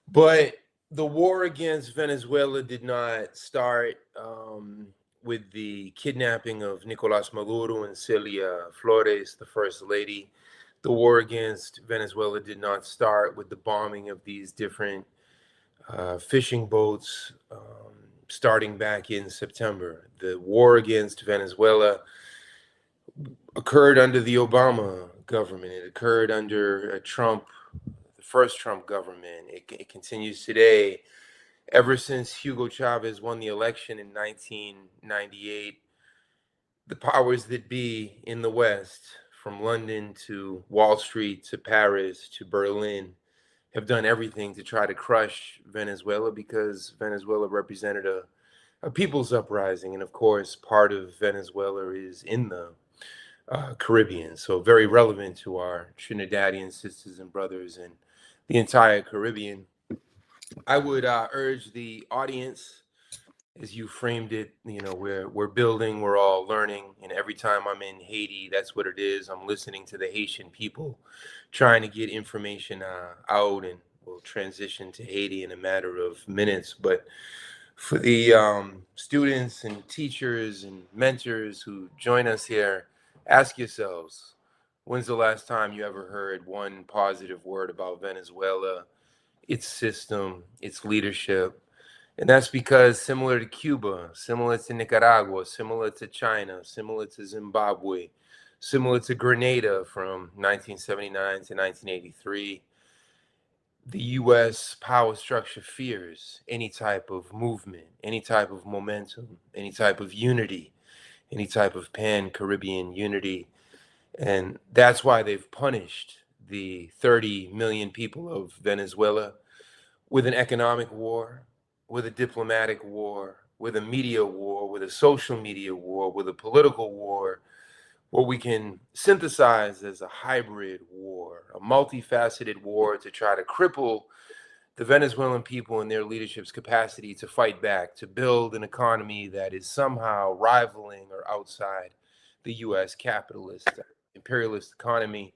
But the war against Venezuela did not start with the kidnapping of Nicolas Maduro and Celia Flores, the first lady. The war against Venezuela did not start with the bombing of these different fishing boats starting back in September. The war against Venezuela occurred under the Obama government. It occurred under Trump, the first Trump government. It continues today. Ever since Hugo Chavez won the election in 1998, the powers that be in the West, from London to Wall Street to Paris to Berlin, have done everything to try to crush Venezuela because Venezuela represented a people's uprising. And of course, part of Venezuela is in the Caribbean. So, very relevant to our Trinidadian sisters and brothers and the entire Caribbean. I would urge the audience, as you framed it, we're building, we're all learning, and every time I'm in Haiti, that's what it is. I'm listening to the Haitian people, trying to get information out, and we'll transition to Haiti in a matter of minutes. But for the students and teachers and mentors who join us here, ask yourselves, when's the last time you ever heard one positive word about Venezuela, its system, its leadership? And that's because, similar to Cuba, similar to Nicaragua, similar to China, similar to Zimbabwe, similar to Grenada from 1979 to 1983, the US power structure fears any type of movement, any type of momentum, any type of unity, any type of pan-Caribbean unity. And that's why they've punished the 30 million people of Venezuela with an economic war, with a diplomatic war, with a media war, with a social media war, with a political war, what we can synthesize as a hybrid war, a multifaceted war to try to cripple the Venezuelan people and their leadership's capacity to fight back, to build an economy that is somehow rivaling or outside the US capitalist, imperialist economy.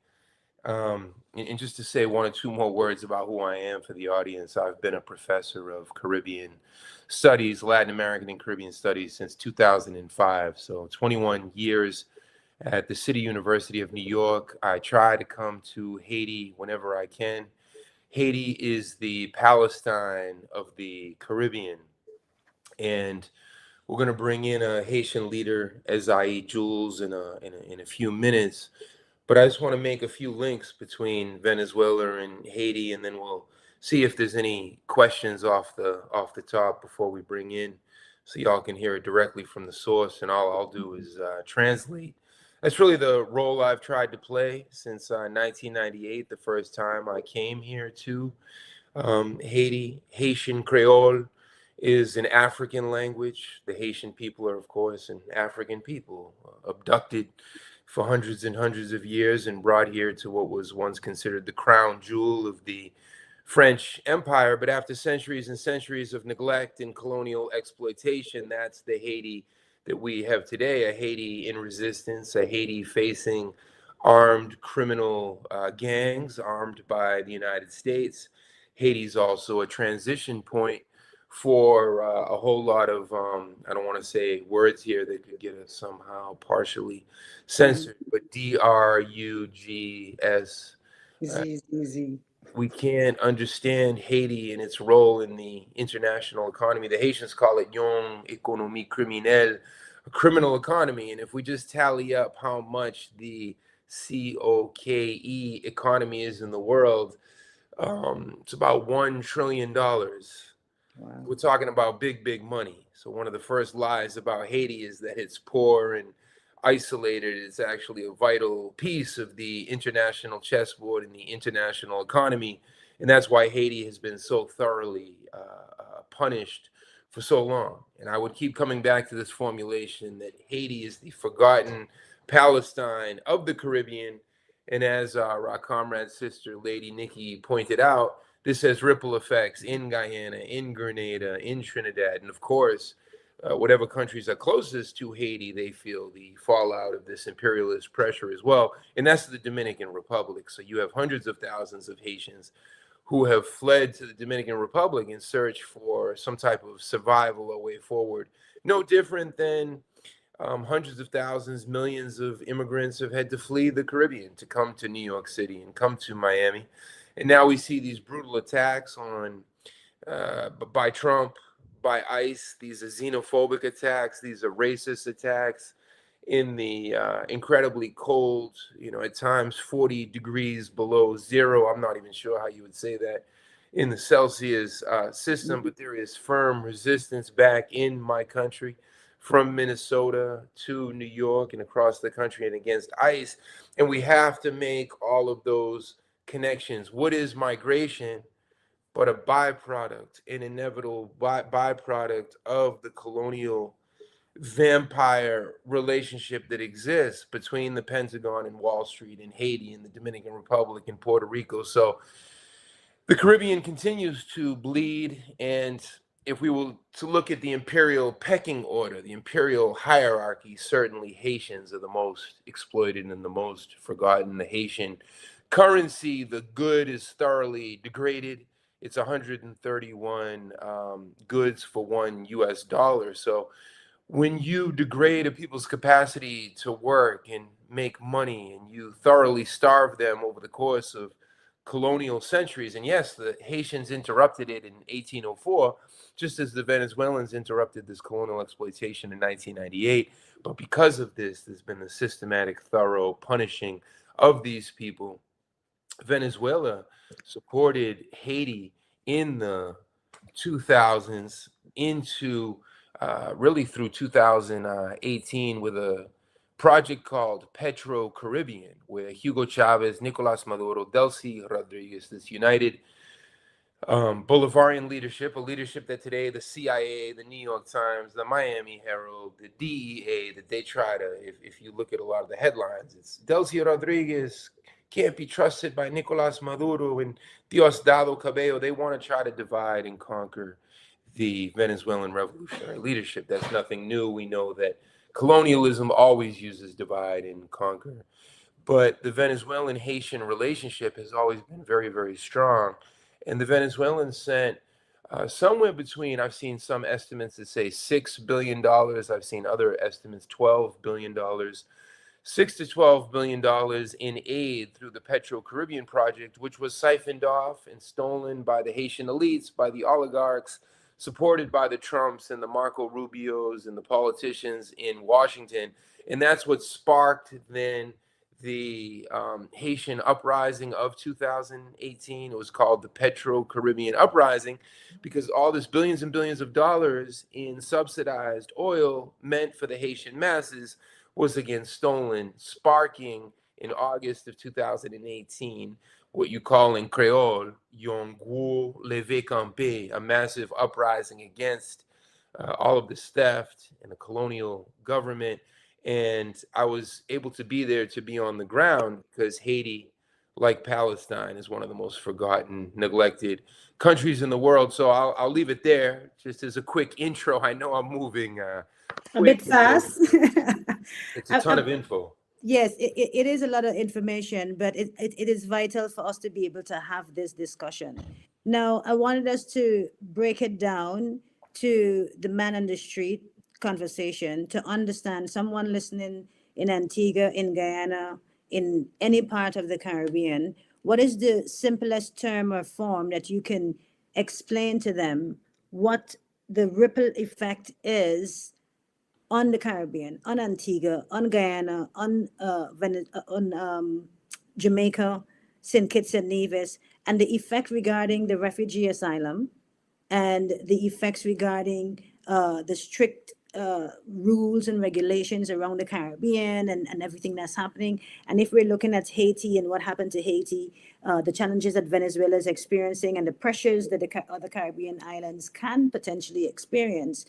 And just to say one or two more words about who I am for the audience, I've been a professor of Caribbean studies, Latin American and Caribbean studies since 2005. So 21 years at the City University of New York. I try to come to Haiti whenever I can. Haiti is the Palestine of the Caribbean. And we're going to bring in a Haitian leader, Ezaïe Jules, in a few minutes. But I just want to make a few links between Venezuela and Haiti, and then we'll see if there's any questions off the top before we bring in, so y'all can hear it directly from the source. And all I'll do is translate. That's really the role I've tried to play since 1998, the first time I came here to Haiti. Haitian Creole is an African language. The Haitian people are, of course, an African people, abducted for hundreds and hundreds of years and brought here to what was once considered the crown jewel of the French Empire. But after centuries and centuries of neglect and colonial exploitation, that's the Haiti that we have today, a Haiti in resistance, a Haiti facing armed criminal gangs armed by the United States. Haiti's also a transition point for a whole lot of, I don't want to say words here that could get us somehow partially censored, but drugs. Easy. We can't understand Haiti and its role in the international economy. The Haitians call it yon économie criminelle, a criminal economy. And if we just tally up how much the COKE economy is in the world, it's about $1 trillion. Wow. We're talking about big, big money. So one of the first lies about Haiti is that it's poor and isolated. It's actually a vital piece of the international chessboard and the international economy. And that's why Haiti has been so thoroughly punished for so long. And I would keep coming back to this formulation that Haiti is the forgotten Palestine of the Caribbean. And as our comrade sister, Lady Nikki, pointed out, this has ripple effects in Guyana, in Grenada, in Trinidad, and of course, whatever countries are closest to Haiti, they feel the fallout of this imperialist pressure as well. And that's the Dominican Republic. So you have hundreds of thousands of Haitians who have fled to the Dominican Republic in search for some type of survival or way forward. No different than hundreds of thousands, millions of immigrants have had to flee the Caribbean to come to New York City and come to Miami. And now we see these brutal attacks on by Trump, by ICE. These are xenophobic attacks. These are racist attacks in the incredibly cold, at times 40 degrees below zero. I'm not even sure how you would say that in the Celsius system, but there is firm resistance back in my country, from Minnesota to New York and across the country, and against ICE. And we have to make all of those connections. What is migration but a byproduct, an inevitable byproduct of the colonial vampire relationship that exists between the Pentagon and Wall Street and Haiti and the Dominican Republic and Puerto Rico? So the Caribbean continues to bleed. And if we were to look at the imperial pecking order, the imperial hierarchy, certainly Haitians are the most exploited and the most forgotten. The Haitian currency, the good, is thoroughly degraded. It's 131 goods for $1. So when you degrade a people's capacity to work and make money, and you thoroughly starve them over the course of colonial centuries, and yes, the Haitians interrupted it in 1804, just as the Venezuelans interrupted this colonial exploitation in 1998. But because of this, there's been the systematic, thorough punishing of these people. Venezuela supported Haiti in the 2000s into really through 2018 with a project called Petro Caribbean, where Hugo Chavez, Nicolas Maduro, Delcy Rodriguez, this united Bolivarian leadership, a leadership that today the CIA, the New York Times, the Miami Herald, the DEA, that they try to, if you look at a lot of the headlines, it's Delcy Rodriguez can't be trusted by Nicolas Maduro and Diosdado Cabello. They want to try to divide and conquer the Venezuelan revolutionary leadership. That's nothing new. We know that colonialism always uses divide and conquer. But the Venezuelan-Haitian relationship has always been very, very strong. And the Venezuelans sent somewhere between, I've seen some estimates that say $6 billion. I've seen other estimates, $12 billion. $6 to $12 billion in aid through the Petro Caribbean project, which was siphoned off and stolen by the Haitian elites, by the oligarchs, supported by the Trumps and the Marco Rubios and the politicians in Washington. And that's what sparked then the Haitian uprising of 2018. It was called the Petro Caribbean Uprising, because all this billions and billions of dollars in subsidized oil meant for the Haitian masses was again stolen, sparking in August of 2018 what you call in Creole, yon gros levé campé, a massive uprising against all of this theft and the colonial government. And I was able to be there, to be on the ground, because Haiti, like Palestine, is one of the most forgotten, neglected countries in the world. So I'll leave it there, just as a quick intro. I know I'm moving A bit fast. It's a ton of info. Yes, it is a lot of information, but it is vital for us to be able to have this discussion. Now, I wanted us to break it down to the man on the street conversation, to understand someone listening in Antigua, in Guyana, in any part of the Caribbean. What is the simplest term or form that you can explain to them what the ripple effect is on the Caribbean, on Antigua, on Guyana, on Jamaica, St. Kitts and Nevis, and the effect regarding the refugee asylum, and the effects regarding the strict rules and regulations around the Caribbean and everything that's happening. And if we're looking at Haiti and what happened to Haiti, the challenges that Venezuela is experiencing and the pressures that the other Caribbean islands can potentially experience,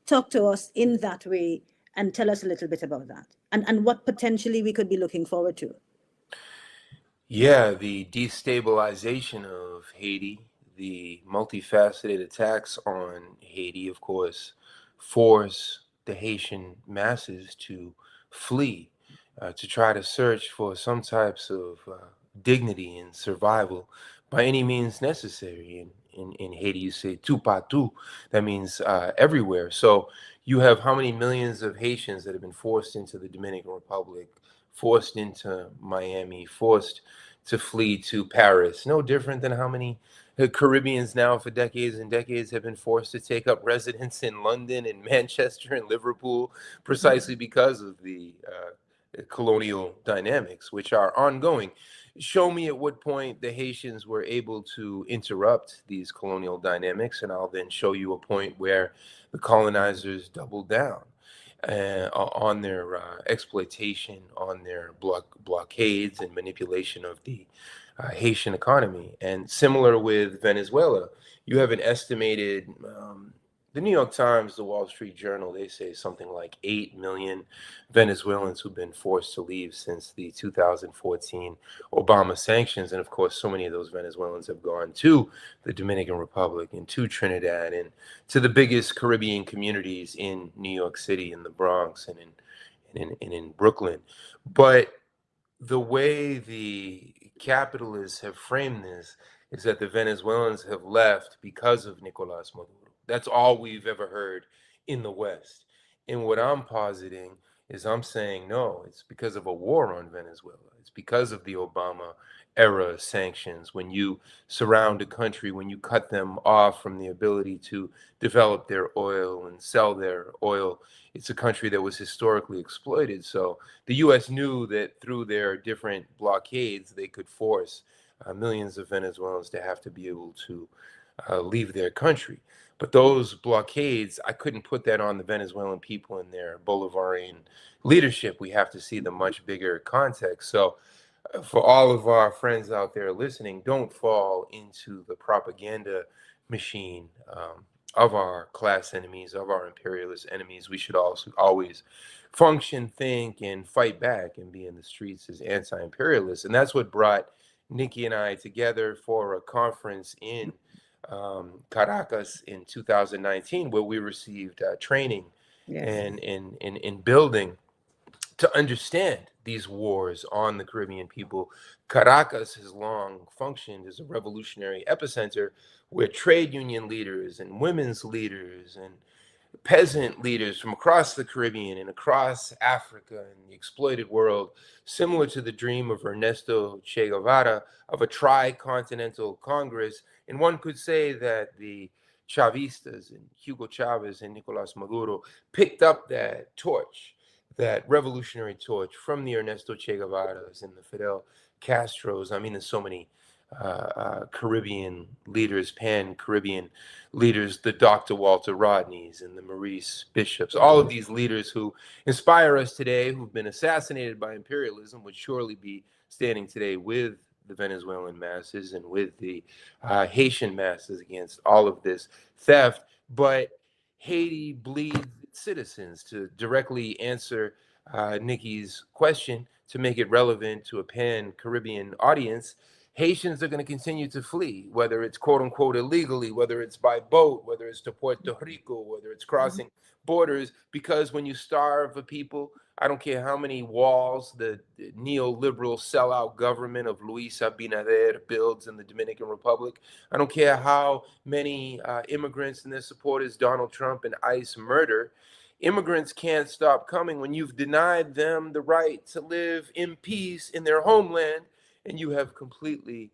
talk to us in that way and tell us a little bit about that and what potentially we could be looking forward to. Yeah, the destabilization of Haiti, the multifaceted attacks on Haiti, of course, force the Haitian masses to flee, to try to search for some types of dignity and survival by any means necessary. In Haiti, you say tout partout, that means everywhere. So you have how many millions of Haitians that have been forced into the Dominican Republic, forced into Miami, forced to flee to Paris. No different than how many Caribbeans now for decades and decades have been forced to take up residence in London and Manchester and Liverpool precisely because of the colonial dynamics, which are ongoing. Show me at what point the Haitians were able to interrupt these colonial dynamics, and I'll then show you a point where the colonizers doubled down on their exploitation, on their blockades and manipulation of the Haitian economy. And similar with Venezuela, you have an estimated, the New York Times, the Wall Street Journal, they say something like 8 million Venezuelans who've been forced to leave since the 2014 Obama sanctions. And of course, so many of those Venezuelans have gone to the Dominican Republic and to Trinidad and to the biggest Caribbean communities in New York City, in the Bronx, and in Brooklyn. But the way the capitalists have framed this is that the Venezuelans have left because of Nicolas Maduro. That's all we've ever heard in the West. And what I'm positing is I'm saying, no, it's because of a war on Venezuela. It's because of the Obama era sanctions. When you surround a country, when you cut them off from the ability to develop their oil and sell their oil, it's a country that was historically exploited. So the U.S. knew that through their different blockades, they could force millions of Venezuelans to have to be able to leave their country. But those blockades, I couldn't put that on the Venezuelan people and their Bolivarian leadership. We have to see the much bigger context. So for all of our friends out there listening, don't fall into the propaganda machine of our class enemies, of our imperialist enemies. We should also always function, think, and fight back and be in the streets as anti-imperialists. And that's what brought Nikki and I together for a conference in Caracas in 2019, where we received training Yes. and in building to understand these wars on the Caribbean people. Caracas has long functioned as a revolutionary epicenter where trade union leaders and women's leaders and peasant leaders from across the Caribbean and across Africa and the exploited world, similar to the dream of Ernesto Che Guevara of a tri-continental Congress. And one could say that the Chavistas and Hugo Chavez and Nicolas Maduro picked up that torch, that revolutionary torch from the Ernesto Che Guevaras and the Fidel Castros. I mean, there's so many Caribbean leaders, pan-Caribbean leaders, the Dr. Walter Rodneys and the Maurice Bishops, all of these leaders who inspire us today, who've been assassinated by imperialism, would surely be standing today with the Venezuelan masses and with the Haitian masses against all of this theft. But Haiti bleeds its citizens. To directly answer Nikki's question, to make it relevant to a pan-Caribbean audience, Haitians are going to continue to flee, whether it's quote unquote illegally, whether it's by boat, whether it's to Puerto Rico, whether it's crossing borders, because when you starve a people, I don't care how many walls the neoliberal sellout government of Luis Abinader builds in the Dominican Republic. I don't care how many immigrants and their supporters Donald Trump and ICE murder. Immigrants can't stop coming when you've denied them the right to live in peace in their homeland, and you have completely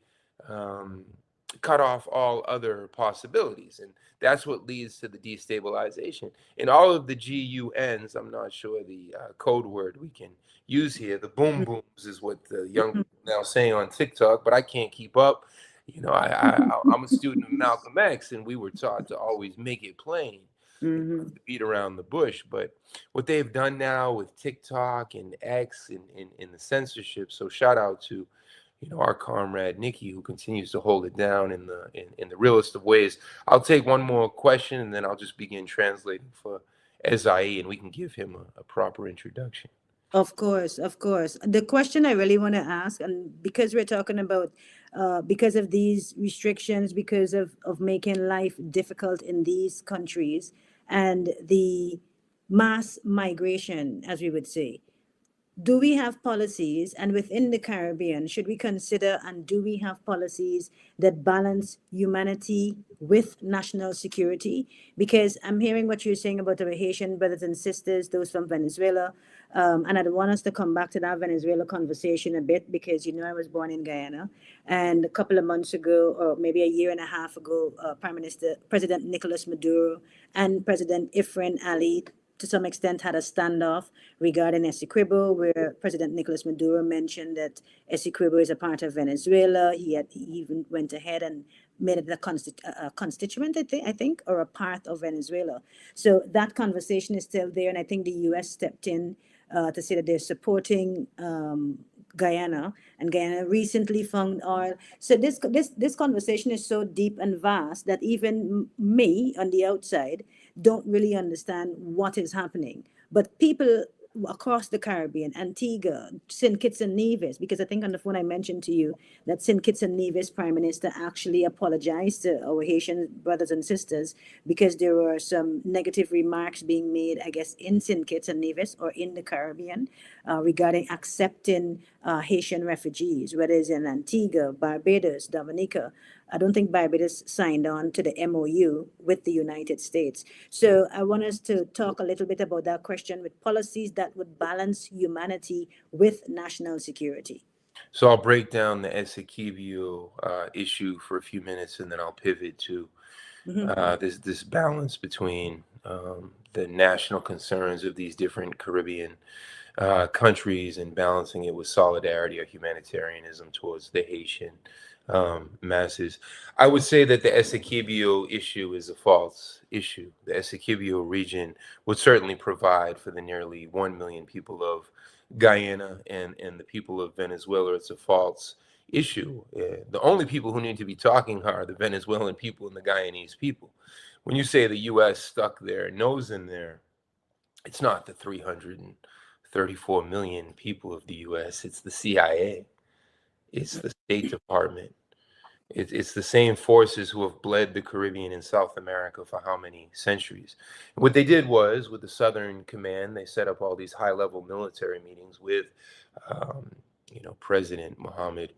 cut off all other possibilities. And that's what leads to the destabilization. In all of the GUNs, I'm not sure the code word we can use here, the boom booms is what the young people now saying on TikTok, but I can't keep up. You know, I'm a student of Malcolm X, and we were taught to always make it plain. Mm-hmm. beat around the bush. But what they've done now with TikTok and X and in the censorship, so shout out to our comrade Nikki, who continues to hold it down in the realest of ways. I'll take one more question and then I'll just begin translating for Ezai, and we can give him a proper introduction. Of course, of course. The question I really want to ask, and because we're talking about, because of these restrictions, because of making life difficult in these countries, and the mass migration, as we would say, do we have policies, and within the Caribbean, should we consider, and do we have policies that balance humanity with national security? Because I'm hearing what you're saying about our Haitian brothers and sisters, those from Venezuela, and I'd want us to come back to that Venezuela conversation a bit, because I was born in Guyana, and a couple of months ago, or maybe a year and a half ago, President Nicolas Maduro and President Ifrin Ali, to some extent, had a standoff regarding Essequibo, where President Nicolas Maduro mentioned that Essequibo is a part of Venezuela. He even went ahead and made it a constituent, I think, or a part of Venezuela. So that conversation is still there, and I think the U.S. stepped in to say that they're supporting Guyana, and Guyana recently found oil. So this conversation is so deep and vast that even me on the outside don't really understand what is happening. But people across the Caribbean, Antigua, St. Kitts and Nevis, because I think on the phone I mentioned to you that St. Kitts and Nevis Prime Minister actually apologized to our Haitian brothers and sisters because there were some negative remarks being made, I guess, in St. Kitts and Nevis or in the Caribbean regarding accepting Haitian refugees, whether it's in Antigua, Barbados, Dominica. I don't think Barbados signed on to the MOU with the United States. So I want us to talk a little bit about that question with policies that would balance humanity with national security. So I'll break down the Essequibo issue for a few minutes, and then I'll pivot to this balance between the national concerns of these different Caribbean countries and balancing it with solidarity or humanitarianism towards the Haitian masses. I would say that the Essequibo issue is a false issue. The Essequibo region would certainly provide for the nearly 1 million people of Guyana and the people of Venezuela. It's a false issue. The only people who need to be talking are the Venezuelan people and the Guyanese people. When you say the U.S. stuck their nose in there, it's not the 334 million people of the U.S. It's the CIA. It's the State Department. It's the same forces who have bled the Caribbean and South America for how many centuries. What they did was, with the Southern Command, they set up all these high-level military meetings with, President Mohammed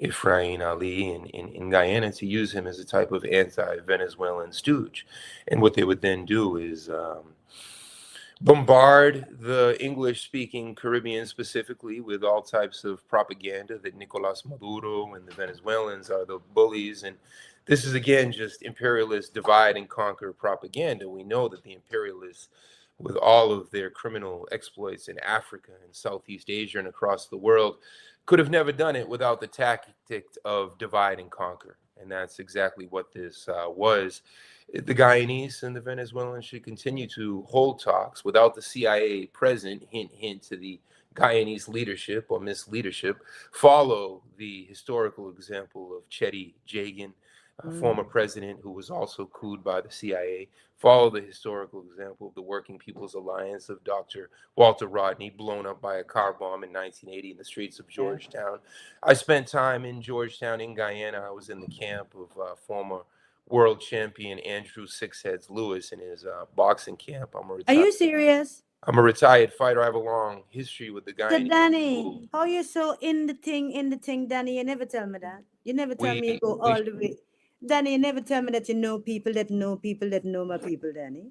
Ifrain Ali in Guyana to use him as a type of anti-Venezuelan stooge. And what they would then do is bombard the English-speaking Caribbean specifically with all types of propaganda that Nicolas Maduro and the Venezuelans are the bullies. And this is, again, just imperialist divide and conquer propaganda. We know that the imperialists, with all of their criminal exploits in Africa and Southeast Asia and across the world, could have never done it without the tactic of divide and conquer. And that's exactly what this was. The Guyanese and the Venezuelans should continue to hold talks without the CIA present, hint, hint to the Guyanese leadership or misleadership. Follow the historical example of Chetty Jagan, former president who was also couped by the CIA. Follow the historical example of the Working People's Alliance of Dr. Walter Rodney, blown up by a car bomb in 1980 in the streets of Georgetown. I spent time in Georgetown in Guyana. I was in the camp of former world champion Andrew Sixheads Lewis in his boxing camp. Are you serious? I'm a retired fighter. I have a long history with the So Guyanese. Danny, how you so in the thing, Danny? You never tell me that. You never tell me you go all the way. Danny, you never tell me that you know people that know people that know my people, Danny.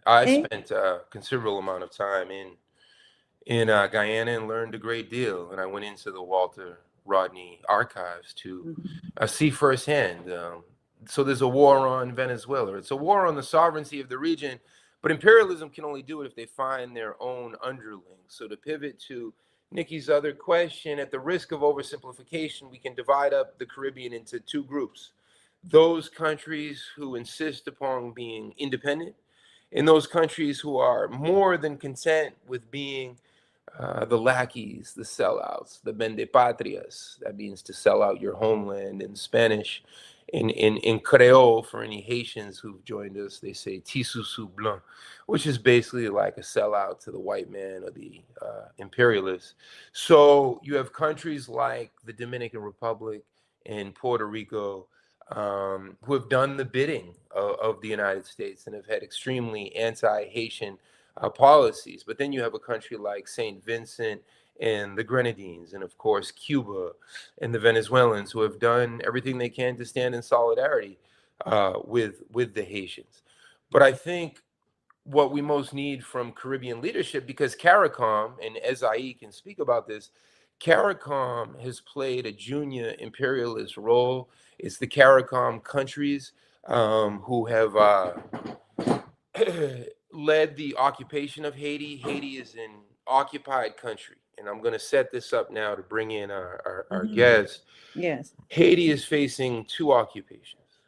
I spent a considerable amount of time in Guyana and learned a great deal. And I went into the Walter Rodney archives to see firsthand. So there's a war on Venezuela. It's a war on the sovereignty of the region, but imperialism can only do it if they find their own underlings. So to pivot to Nikki's other question, at the risk of oversimplification, we can divide up the Caribbean into two groups. Those countries who insist upon being independent in those countries who are more than content with being the lackeys, the sellouts, the vendepatrias. That means to sell out your homeland in Spanish. In Creole, for any Haitians who've joined us, they say tisusu blanc, which is basically like a sellout to the white man or the imperialists. So you have countries like the Dominican Republic and Puerto Rico who have done the bidding of the United States and have had extremely anti-Haitian policies. But then you have a country like St. Vincent and the Grenadines, and of course Cuba and the Venezuelans, who have done everything they can to stand in solidarity with the Haitians. But I think what we most need from Caribbean leadership, because CARICOM, and Ezai can speak about this, CARICOM has played a junior imperialist role. It's the CARICOM countries who have led the occupation of Haiti. Haiti is an occupied country. And I'm going to set this up now to bring in our guest. Yes. Haiti is facing two occupations.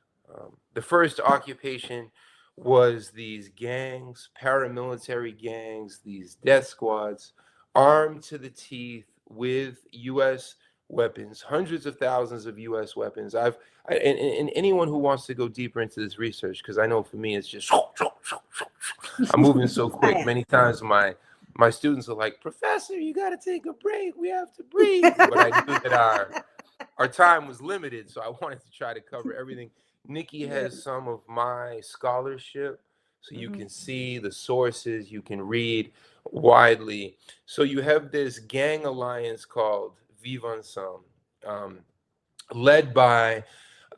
The first occupation was these gangs, paramilitary gangs, these death squads, armed to the teeth with U.S. weapons, hundreds of thousands of U.S. weapons. And anyone who wants to go deeper into this research, because I know for me it's just I'm moving so quick. Many times my students are like, "Professor, you got to take a break. We have to breathe." But I knew that our time was limited, so I wanted to try to cover everything. Nikki has some of my scholarship, so you can see the sources, you can read widely. So you have this gang alliance called Vive Ensemble, led by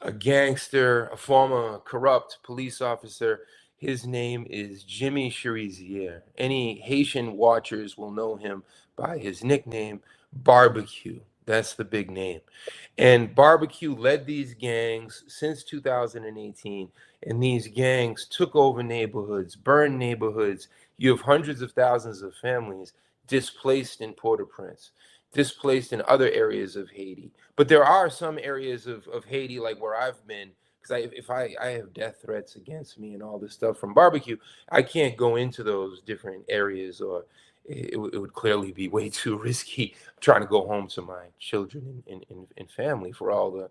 a gangster, a former corrupt police officer. His name is Jimmy Cherizier. Any Haitian watchers will know him by his nickname, Barbecue. That's the big name. And Barbecue led these gangs since 2018. And these gangs took over neighborhoods, burned neighborhoods. You have hundreds of thousands of families displaced in Port-au-Prince, displaced in other areas of Haiti. But there are some areas of Haiti, like where I've been, because if I have death threats against me and all this stuff from Barbecue, I can't go into those different areas, or it would clearly be way too risky trying to go home to my children and family for all the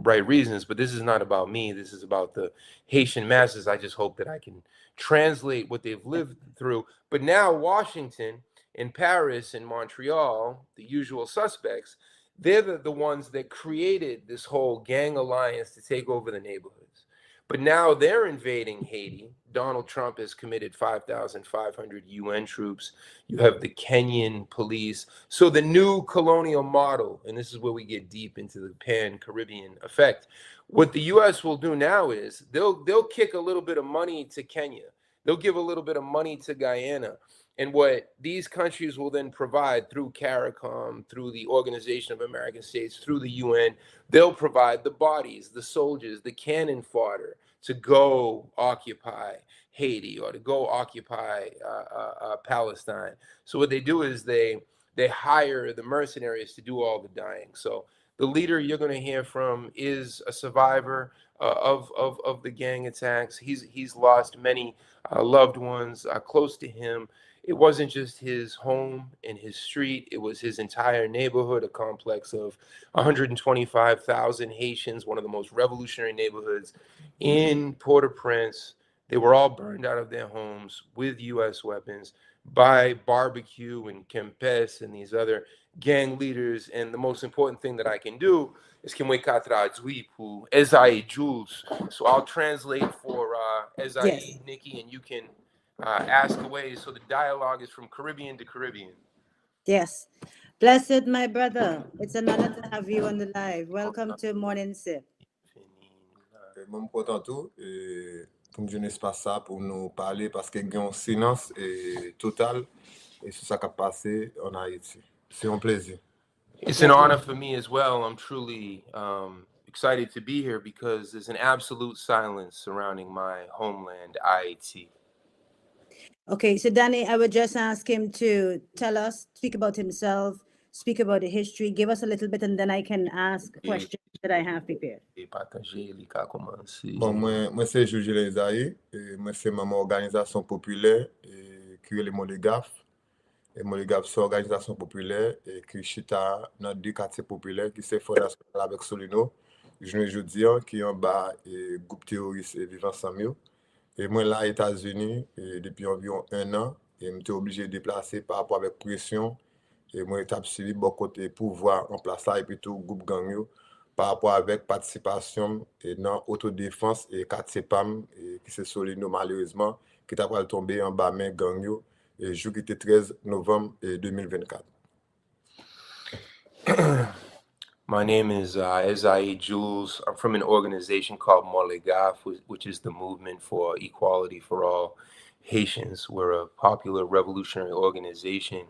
right reasons. But this is not about me. This is about the Haitian masses. I just hope that I can translate what they've lived through. But now Washington and Paris and Montreal, the usual suspects, they're the ones that created this whole gang alliance to take over the neighborhoods. But now they're invading Haiti. Donald Trump has committed 5,500 UN troops. You have the Kenyan police. So the new colonial model, and this is where we get deep into the pan-Caribbean effect. What the U.S. will do now is they'll kick a little bit of money to Kenya. They'll give a little bit of money to Guyana. And what these countries will then provide through CARICOM, through the Organization of American States, through the UN, they'll provide the bodies, the soldiers, the cannon fodder to go occupy Haiti or to go occupy Palestine. So what they do is they hire the mercenaries to do all the dying. So the leader you're going to hear from is a survivor of the gang attacks. He's lost many loved ones close to him. It wasn't just his home and his street, it was his entire neighborhood, a complex of 125,000 Haitians, one of the most revolutionary neighborhoods in Port-au-Prince. They were all burned out of their homes with U.S. weapons by Barbecue and Kempes and these other gang leaders. And the most important thing that I can do is Ezai Jules. So I'll translate for Ezai, Nikki, and you can ask away. So the dialogue is from Caribbean to Caribbean. Yes. Blessed, my brother. It's an honor to have you on the live. Welcome to Morning Sip. Moi, content tout pour me espace ça pour nous parler parce que il y a un silence total et c'est ça qui a passé en Haïti. C'est un plaisir. It's an honor for me as well. I'm truly excited to be here because there's an absolute silence surrounding my homeland, Haiti. Okay, so Danny, I would just ask him to speak about himself, speak about the history. Give us a little bit, and then I can ask questions that I have prepared. Et partager, les cas commencer. Bon, moi c'est Jules Esaïe, et moi c'est membre organisation populaire et qui est le Moligaf. Et Moligaf c'est organisation populaire et qui chita dans deux quartiers populaires qui c'est fondation avec Solino. Je ne dis qui en bas et groupe terroriste et vivant sans mieux. Et moi là aux États-Unis depuis environ 1 an et j'étais obligé de déplacer par rapport avec pression et moi j'ai suivi bon côté pouvoir en place là et puis tout groupe gang yo par rapport avec participation et dans autodéfense et quartier PAM et qui c'est Solino malheureusement qui t'a pas tombé en bas main gang yo et jour qui était 13 novembre 2024. My name is Esaïe Jules. I'm from an organization called Moligaf, which is the Movement for Equality for All Haitians. We're a popular revolutionary organization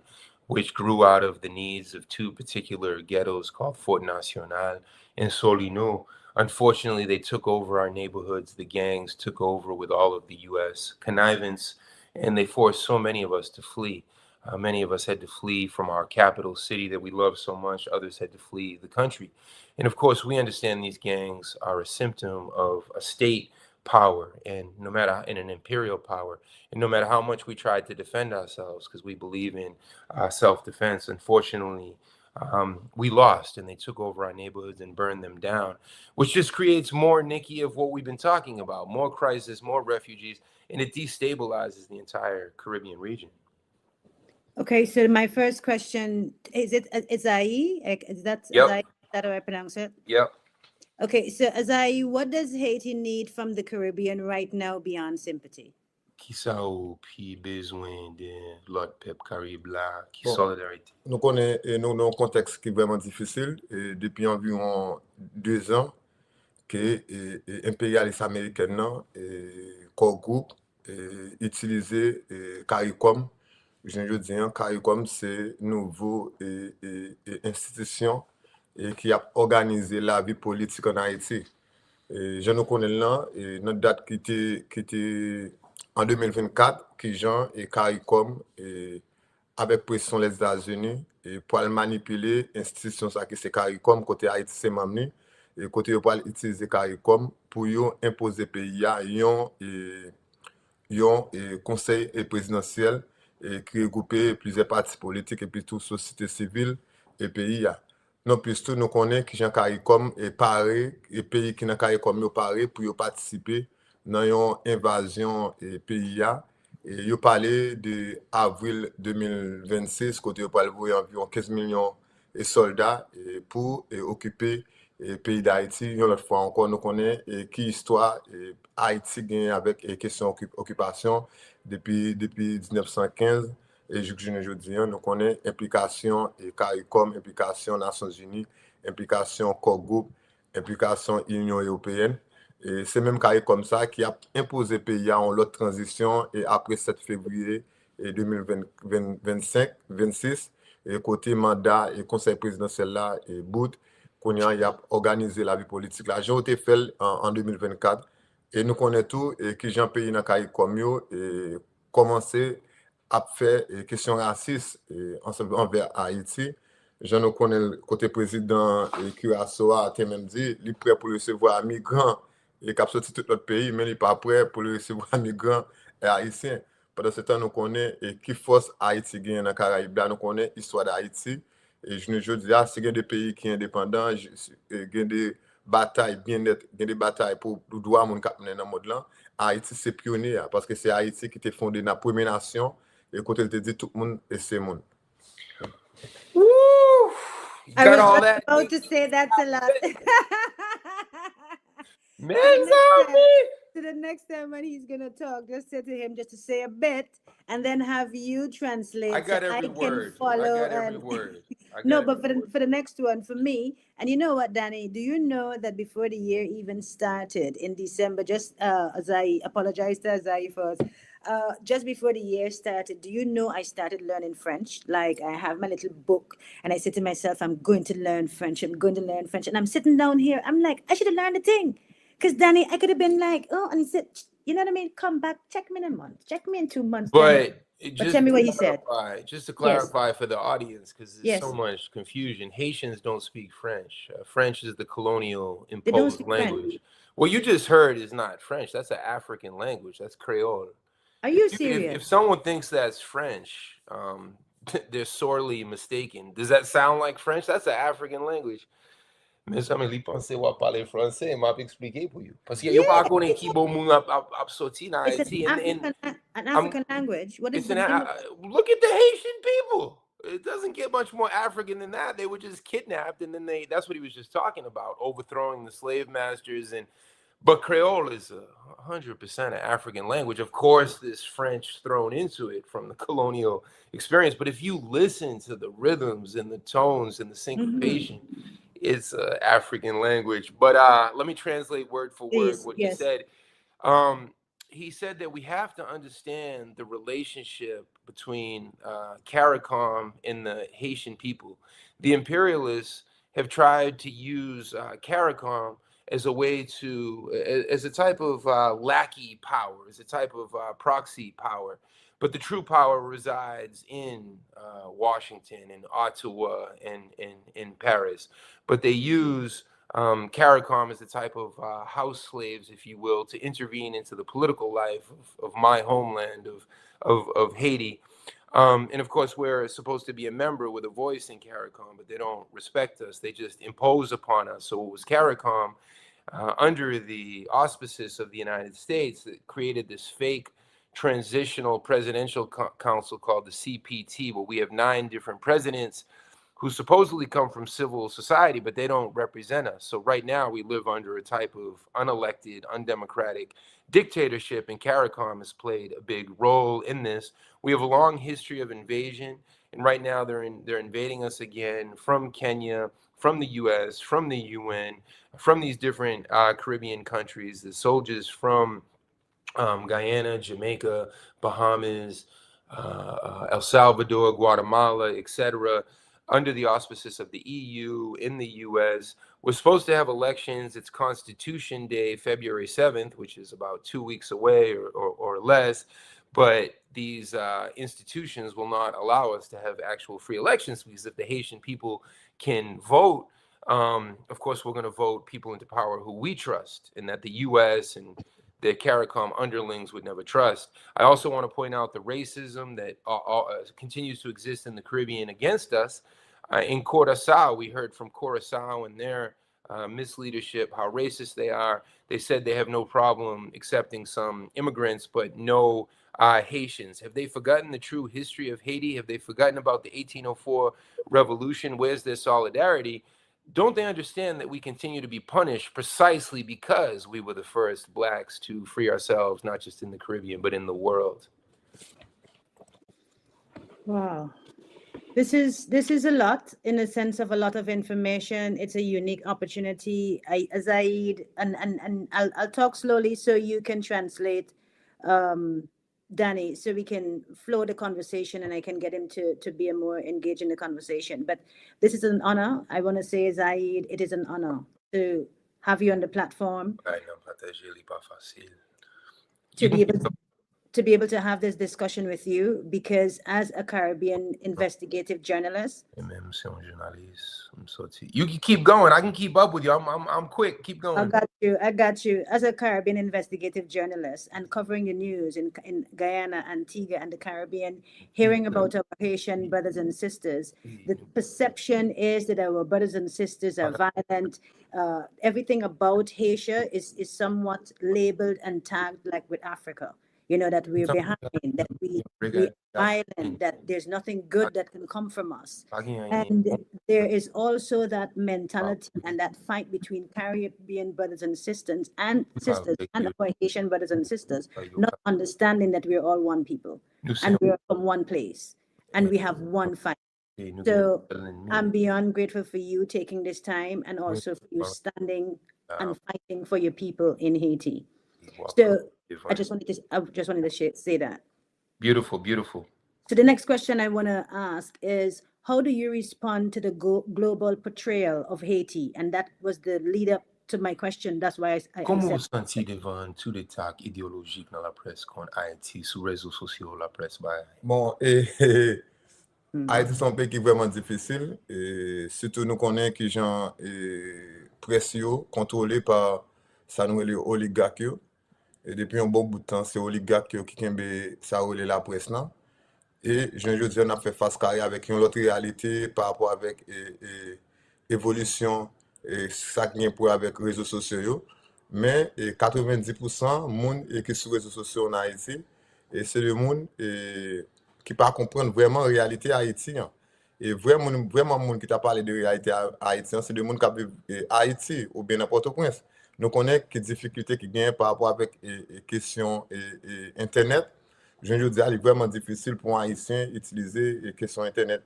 which grew out of the needs of two particular ghettos called Fort National and Solino. Unfortunately, they took over our neighborhoods. The gangs took over with all of the U.S. connivance, and they forced so many of us to flee. Many of us had to flee from our capital city that we love so much. Others had to flee the country. And of course, we understand these gangs are a symptom of a state power, and no matter in an imperial power, and no matter how much we tried to defend ourselves, because we believe in self-defense, unfortunately, we lost, and they took over our neighborhoods and burned them down, which just creates more, Nikki, of what we've been talking about, more crisis, more refugees, and it destabilizes the entire Caribbean region. Okay, so my first question is Esaïe? Is that Yep. Esaïe? Is that how I pronounce it? Yep. Okay, so Esaïe, what does Haiti need from the Caribbean right now beyond sympathy? Qui sa ou pi bezwen de lot pep Karib la, ki Bon. solidarité. Nous connaissons un contexte qui est vraiment difficile et depuis environ 2 ans que l'impérialiste américain corps groupe utilisé CARICOM. Je veux dire CARICOM c'est nouveau institution qui a organisé la vie politique en Haïti. Je nous connais là et notre date qui était en 2024 qui Jean et CARICOM avec pression les États-Unis et pour manipuler l'institution ça qui c'est CARICOM côté Haïti c'est mamni et côté pour utiliser CARICOM pour imposer pays à yon conseil présidentiel qui regroupe plusieurs partis politiques et puis toute société civile et pays à non plus tout nous connaît que Jean CARICOM est paré et pays qui dans CARICOM yo paré pour participer dans une invasion pays à et yo parlé de avril 2026 côté yo parle environ 15 millions de soldats pour occuper le pays d'Haïti. Une autre fois encore nous connaît qui histoire Haïti gagne avec question occupation depuis 1915 et jusqu'à aujourd'hui nous connaît implication CARICOM, implication Nations Unies, implication corps groupe, implication Union européenne. Et c'est même CARICOM ça qui a imposé pays en l'autre transition et après 7 février 2025-26 et côté mandat et conseil présidentiel là et bout qu'on y a organisé la vie politique là j'ai été fait en 2024 et nous connaissons tout et qui Jean pays dans CARICOM yo et commencer à faire question raciste envers Haïti. Je nous connais le côté président et Curaçao a même dit il est prêt pour recevoir migrants et qui a sorti tout notre pays mais il n'est pas prêt pour recevoir migrants et haïtiens. Pendant ce temps nous connaissons qui force Haïti gagne dans Caraïbes là nous connaissons l'histoire d'Haïti et je dis c'est des pays qui sont indépendants gagne des batailles bien-être gagne des batailles pour droit mon cap dans mode là Haïti c'est pionnier parce que c'est Haïti qui était fondé dans la première nation et quand elle te dit tout le monde et c'est monde. Woo! You I got was all just that? about to say that's a lot. Man, So the next time when he's gonna talk, just say to him just to say a bit, and then have you translate. I got so every can word. follow. I got every and- word. I No, got but every for the next one, for me, and you know what, Danny? Do you know that before the year even started in December, just as I apologize to Azai first, just before the year started, do you know I started learning French? Like I have my little book, and I said to myself, I'm going to learn French. I'm going to learn French, and I'm sitting down here. I'm like, I should have learned the thing, because Danny, I could have been like, oh, and he said, you know what I mean? Come back, check me in a month, check me in 2 months. But But tell me what he said. just to Yes. clarify for the audience, because there's so Yes. much confusion. Haitians don't speak French. French is the colonial They don't imposed speak French. language. What you just heard is not French. That's an African language. That's Creole. Are you If serious? someone thinks that's French, they're sorely mistaken. Does that sound like French? That's an African language. Mais ça me li pense wap pale français, m'a expliqué pour you. Parce que yo pa konen ki bon moun ap sorti na It's Haiti. an African language. What is It's the an, look at the Haitian people. It doesn't get much more African than that. They were just kidnapped, and then that's what he was just talking about, overthrowing the slave masters. But Creole is 100% an African language. Of course, there's French thrown into it from the colonial experience. But if you listen to the rhythms and the tones and the syncopation, it's an African language. But let me translate word for word what he said. He said that we have to understand the relationship between CARICOM and the Haitian people. The imperialists have tried to use CARICOM as a way to, as a type of lackey power, as a type of proxy power. But the true power resides in Washington and Ottawa and in Paris. But they use CARICOM as a type of house slaves, if you will, to intervene into the political life of my homeland of Haiti. And of course, we're supposed to be a member with a voice in CARICOM, but they don't respect us. They just impose upon us. So it was CARICOM under the auspices of the United States that created this fake transitional presidential council called the CPT, where we have 9 different presidents who supposedly come from civil society, but they don't represent us. So right now we live under a type of unelected, undemocratic dictatorship, and CARICOM has played a big role in this. We have a long history of invasion, and right now they're invading us again from Kenya, from the US, from the UN, from these different Caribbean countries. The soldiers from Guyana, Jamaica, Bahamas, El Salvador, Guatemala, etc., under the auspices of the EU in the US. We're supposed to have elections. It's Constitution Day, February 7th, which is about 2 weeks away or less. But these institutions will not allow us to have actual free elections, because if the Haitian people can vote, of course, we're going to vote people into power who we trust, and that the US and the CARICOM underlings would never trust. I also want to point out the racism that continues to exist in the Caribbean against us. In Curacao, we heard from Curacao and their misleadership, how racist they are. They said they have no problem accepting some immigrants, but no Haitians. Have they forgotten the true history of Haiti? Have they forgotten about the 1804 revolution? Where's their solidarity? Don't they understand that we continue to be punished precisely because we were the first blacks to free ourselves, not just in the Caribbean, but in the world? Wow. This is a lot, in a sense of a lot of information. It's a unique opportunity. Zaid, and I'll talk slowly so you can translate, Danny, so we can flow the conversation and I can get him to be a more engaged in the conversation. But this is an honor. I want to say, Zaid, it is an honor to have you on the platform, to be able to have this discussion with you, because as a Caribbean investigative journalist, you can keep going. I can keep up with you. I'm quick. Keep going. I got you. As a Caribbean investigative journalist and covering the news in Guyana, Antigua, and the Caribbean, hearing about our Haitian brothers and sisters, the perception is that our brothers and sisters are violent. Everything about Haiti is somewhat labeled and tagged like with Africa. You know, that we're behind, that we're violent, that there's nothing good that can come from us. And there is also that mentality and that fight between Caribbean brothers and sisters and our Haitian brothers and sisters, not understanding that we're all one people and we're from one place and we have one fight. So I'm beyond grateful for you taking this time, and also for you standing and fighting for your people in Haiti. So I just wanted to say that. Beautiful, beautiful. So the next question I want to ask is, how do you respond to the global portrayal of Haiti? And that was the lead up to my question. That's why I Comment said. vous sentez devant tous les attaques idéologiques dans la presse contre Haïti, sur les réseaux sociaux, la presse? Bon, Haïti son pays qui est vraiment difficile, et surtout nous connaissons que gens presse yo contrôlé par ça nous les oligarques yo. Et depuis un bon bout de temps, c'est oligarques yo qui kembe ça relè la presse là. Et je veux dire, on a fait face carré avec une autre réalité par rapport avec évolution et ça qui est pour avec les réseaux sociaux. Mais 90% monde qui sur les réseaux sociaux en Haïti, et c'est le monde qui pas comprendre vraiment la réalité haïtienne. Et vraiment monde qui t'a parlé de réalité haïtienne, c'est le monde qui a Haïti ou bien Port-au-Prince. Nous connaissons les difficultés qui gagnent par rapport avec les questions Internet. Je veux dire, il est vraiment difficile pour un Haïtien d'utiliser les questions Internet.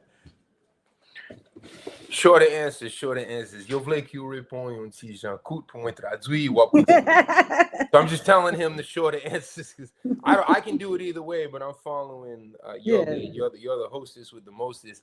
Shorter answers, shorter answers. Eu falei que eu reponho um Jean Coot pour traduzir o So I'm just telling him the shorter answers because I can do it either way, but I'm following you're the hostess with the mostest.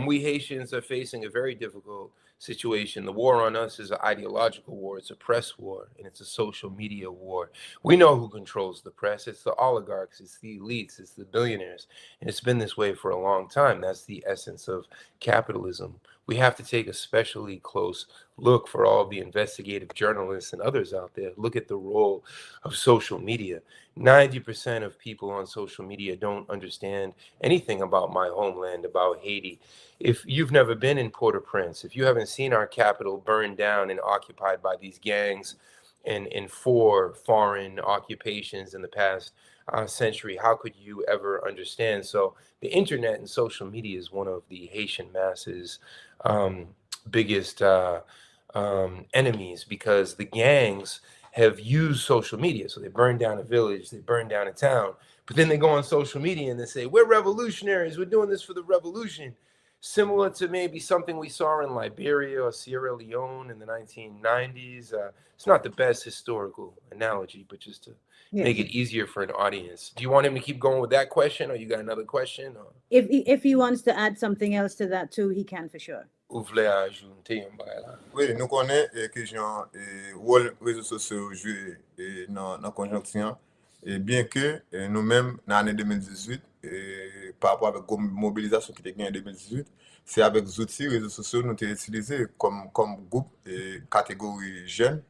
We Haitians are facing a very difficult situation. The war on us is an ideological war. It's a press war, and it's a social media war. We know who controls the press. It's the oligarchs. It's the elites. It's the billionaires. And it's been this way for a long time. That's the essence of capitalism. We have to take a especially close look for all the investigative journalists and others out there. Look at the role of social media. 90% of people on social media don't understand anything about my homeland, about Haiti. If you've never been in Port-au-Prince, if you haven't seen our capital burned down and occupied by these gangs in 4 foreign occupations in the past century, how could you ever understand? So the internet and social media is one of the Haitian masses' biggest enemies, because the gangs have used social media. So they burn down a village, they burn down a town, but then they go on social media and they say, we're revolutionaries, we're doing this for the revolution. Similar to maybe something we saw in Liberia or Sierra Leone in the 1990s. It's not the best historical analogy, but just to make it easier for an audience. Do you want him to keep going with that question, or you got another question? Or? If he wants to add something else to that too, he can for sure. Vous voulez ajouter un bail là? Oui, nous connaissons que genre rôle réseaux sociaux jouent dans la conjonction. Et bien que nous-mêmes, dans l'année 2018, par rapport avec la mobilisation qui était gagnée en 2018, c'est avec les outils réseaux sociaux que nous avons utilisés comme groupe et catégorie jeune.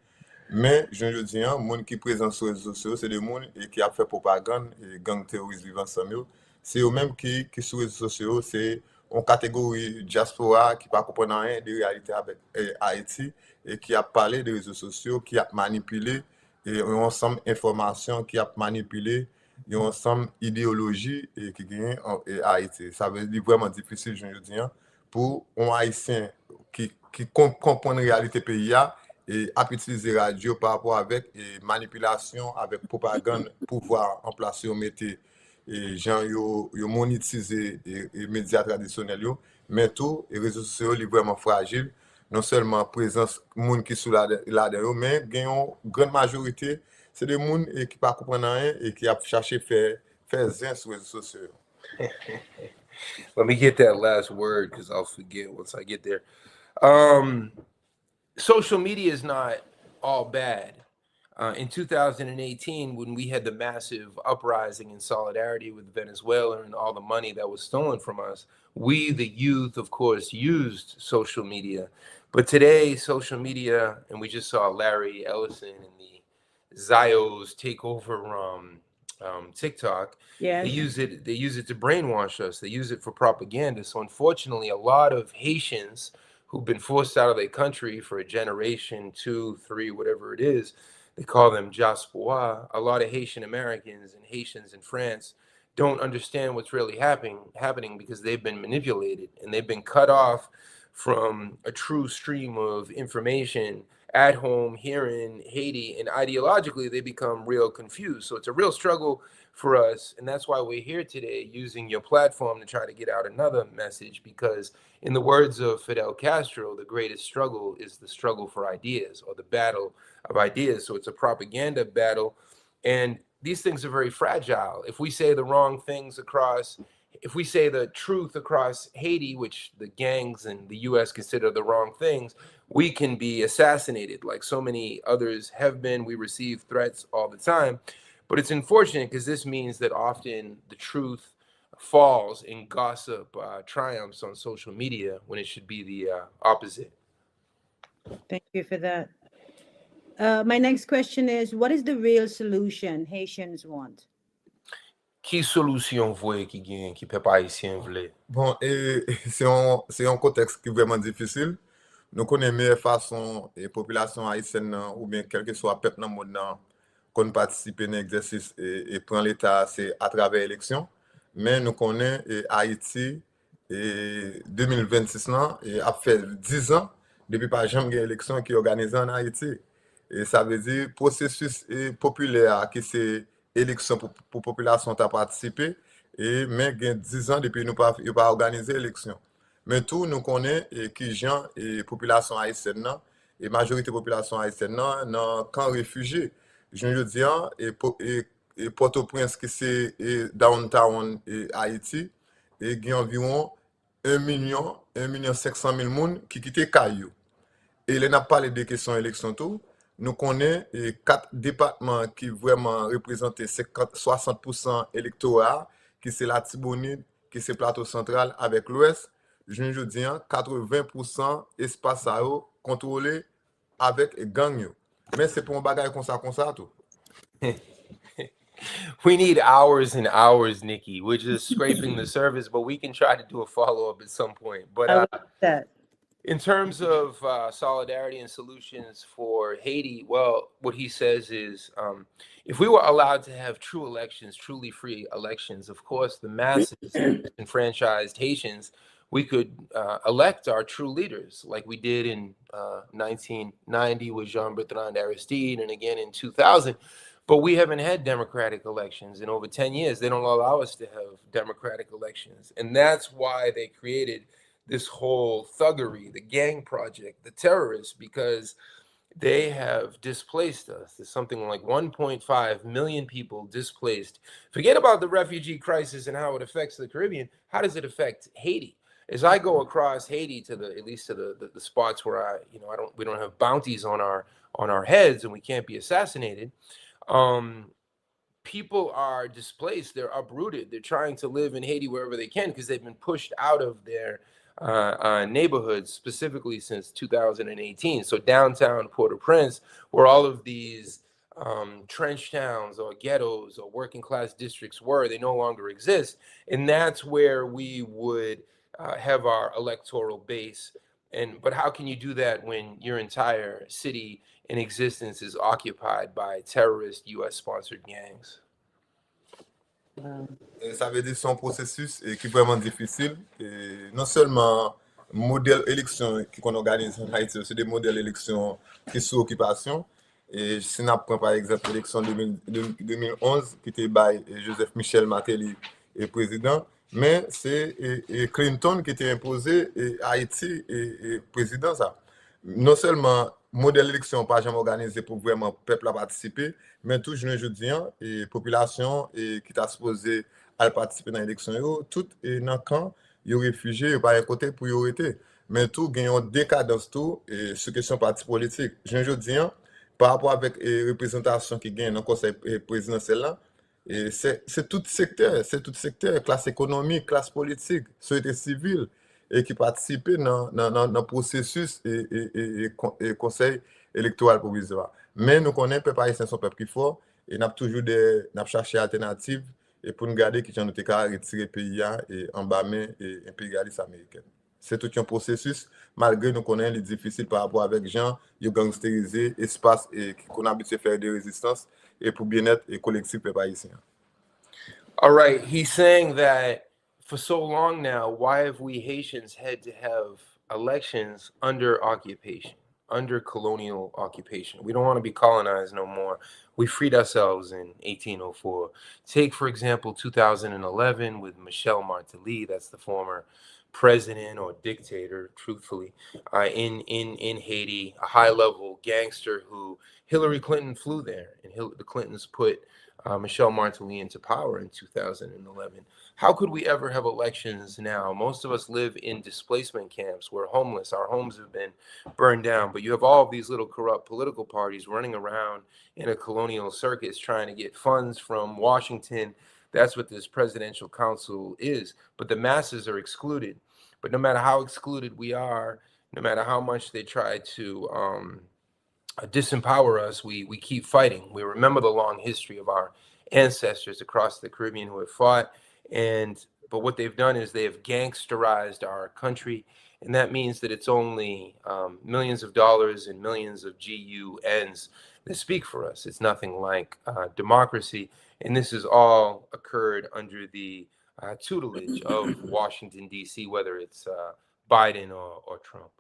Mais je veux dire, les gens qui sont présents sur les réseaux sociaux, c'est des gens qui ont fait propagande et gang terroriste vivant ensemble. C'est eux-mêmes qui sur les réseaux sociaux, c'est une catégorie diaspora qui ne comprend rien de réalité avec Haïti et qui a parlé des réseaux sociaux, qui a manipulé et un ensemble d'informations, qui a manipulé un ensemble d'idéologies qui gagne en Haïti. Ça veut dire vraiment difficile, je veux dire, pour un Haïtien qui comprend la réalité pays et à utiliser la radio par rapport avec manipulation, avec propagande, pouvoir en place, mettre et gens yo monétiser les médias traditionnels yo, mais tout les réseaux sociaux sont vraiment fragiles, non seulement présence monde qui sous là-dedans, mais une grande majorité c'est des gens qui pas comprendre rien et qui a cherché faire zin sur les réseaux sociaux. Let me get that last word because I'll forget once I get there. Social media is not all bad. In 2018, when we had the massive uprising in solidarity with Venezuela and all the money that was stolen from us, we, the youth, of course, used social media. But today, social media, and we just saw Larry Ellison and the Zios take over TikTok. Yeah. They use it to brainwash us. They use it for propaganda. So unfortunately, a lot of Haitians who've been forced out of their country for a generation, 2, 3, whatever it is, they call them diaspora. A lot of Haitian Americans and Haitians in France don't understand what's really happening because they've been manipulated and they've been cut off from a true stream of information at home here in Haiti, and ideologically they become real confused. So it's a real struggle for us, and that's why we're here today using your platform to try to get out another message, because in the words of Fidel Castro, the greatest struggle is the struggle for ideas, or the battle of ideas. So it's a propaganda battle, and these things are very fragile. If we say the wrong things across if we say the truth across Haiti, which the gangs and the U.S. consider the wrong things, we can be assassinated like so many others have been. We receive threats all the time. But it's unfortunate because this means that often the truth falls and gossip triumphs on social media when it should be the opposite. Thank you for that. My next question is, what is the real solution Haitians want? Qui solution voye qui gen qui peuple haïtien vle? Bon, c'est un contexte qui est vraiment difficile. Nous connaissons meilleure façon et population haïtienne nan, ou bien quel que soit peuple dans le monde nan, qu'on participe dans l'exercice et prend l'État, c'est à travers l'élection. Mais nous connaissons Haïti et 2026 nan, et a fait 10 ans depuis pas jamais une élection qui est organisée en Haïti. Et ça veut dire processus populaire qui c'est élection pour population à participer et mais il y a 10 ans depuis nous pas organiser l'élection. Mais tout nous connaît et qui gens et population haïtienne nan, et majorité population haïtienne nan dans camp réfugié. Je veux dire et Port-au-Prince qui c'est downtown et Haïti et il y a environ 1 million 500 000 personnes qui quittent Caillou. Et là n'a parlé des questions élections tout. Nous connaissons 4 départements qui vraiment représentent 60% électorat, qui c'est la Tibonite, qui c'est Plateau Central avec l'Ouest. Je veux dire 80% espace contrôlé avec gang yo. Mais c'est pour un bagage comme ça tout. We need hours and hours, Nikki. We're just scraping the surface, but we can try to do a follow-up at some point. But I would like that. in terms of solidarity and solutions for Haiti, well, what he says is if we were allowed to have true elections, truly free elections, of course, the masses, enfranchised Haitians, we could elect our true leaders like we did in 1990 with Jean-Bertrand Aristide and again in 2000. But we haven't had democratic elections in over 10 years. They don't allow us to have democratic elections. And that's why they created this whole thuggery, the gang project, the terrorists, because they have displaced us. There's something like 1.5 million people displaced. Forget about the refugee crisis and how it affects the Caribbean. How does it affect Haiti? As I go across Haiti to at least to the spots where we don't have bounties on our heads and we can't be assassinated. People are displaced. They're uprooted. They're trying to live in Haiti wherever they can because they've been pushed out of their neighborhoods, specifically since 2018. So downtown Port-au-Prince, where all of these trench towns or ghettos or working class districts were, they no longer exist. And that's where we would have our electoral base. But how can you do that when your entire city in existence is occupied by terrorist US-sponsored gangs? Ça veut dire que c'est un processus qui est vraiment difficile. Et non seulement modèle élection qu'on organise en Haïti, c'est des modèles d'élection qui sont sous occupation. Et si on prend par exemple l'élection 2011 qui était by Joseph Michel Martelly et président, mais c'est Clinton qui était imposé et Haïti et président ça. Non seulement modèle élection pas jamais organisé pour vraiment peuple à participer, mais tout je dis et population et qui t'a supposé à participer dans l'élection tout est dans camp yo réfugiés par un côté priorité, mais tout gagne en décadence tout et sur question parti politique. Je dis par rapport avec représentation qui gagne dans conseil présidentiel là, et c'est tout secteur, classe économique, classe politique, société civile et qui participent dans le processus et conseil électoral provisoire. Mais nous connaissons que les peuple haïtien sont peuple qui fort et nous avons toujours cherché des alternatives et pour nous garder qui ont été retirer le pays et en bas main et impérialiste américaine. C'est tout un processus, malgré nous connaissons les difficiles par rapport avec gens, ils ont gangsterisé espace et qu'on a habitué à faire des résistances et pour bien-être et collectif peuple haïtien. All right, he's saying that for so long now, why have we Haitians had to have elections under occupation, under colonial occupation? We don't want to be colonized no more. We freed ourselves in 1804. Take, for example, 2011 with Michel Martelly, that's the former president or dictator, truthfully, in Haiti, a high-level gangster who Hillary Clinton flew there, and the Clintons put Michelle Martelly into power in 2011. How could we ever have elections now? Most of us live in displacement camps. We're homeless. Our homes have been burned down. But you have all of these little corrupt political parties running around in a colonial circus trying to get funds from Washington. That's what this presidential council is. But the masses are excluded. But no matter how excluded we are, no matter how much they try to disempower us, we keep fighting. We remember the long history of our ancestors across the Caribbean who have fought, but what they've done is they have gangsterized our country, and that means that it's only millions of dollars and millions of GUNs that speak for us. It's nothing like democracy, and this has all occurred under the tutelage of Washington, D.C., whether it's Biden or Trump.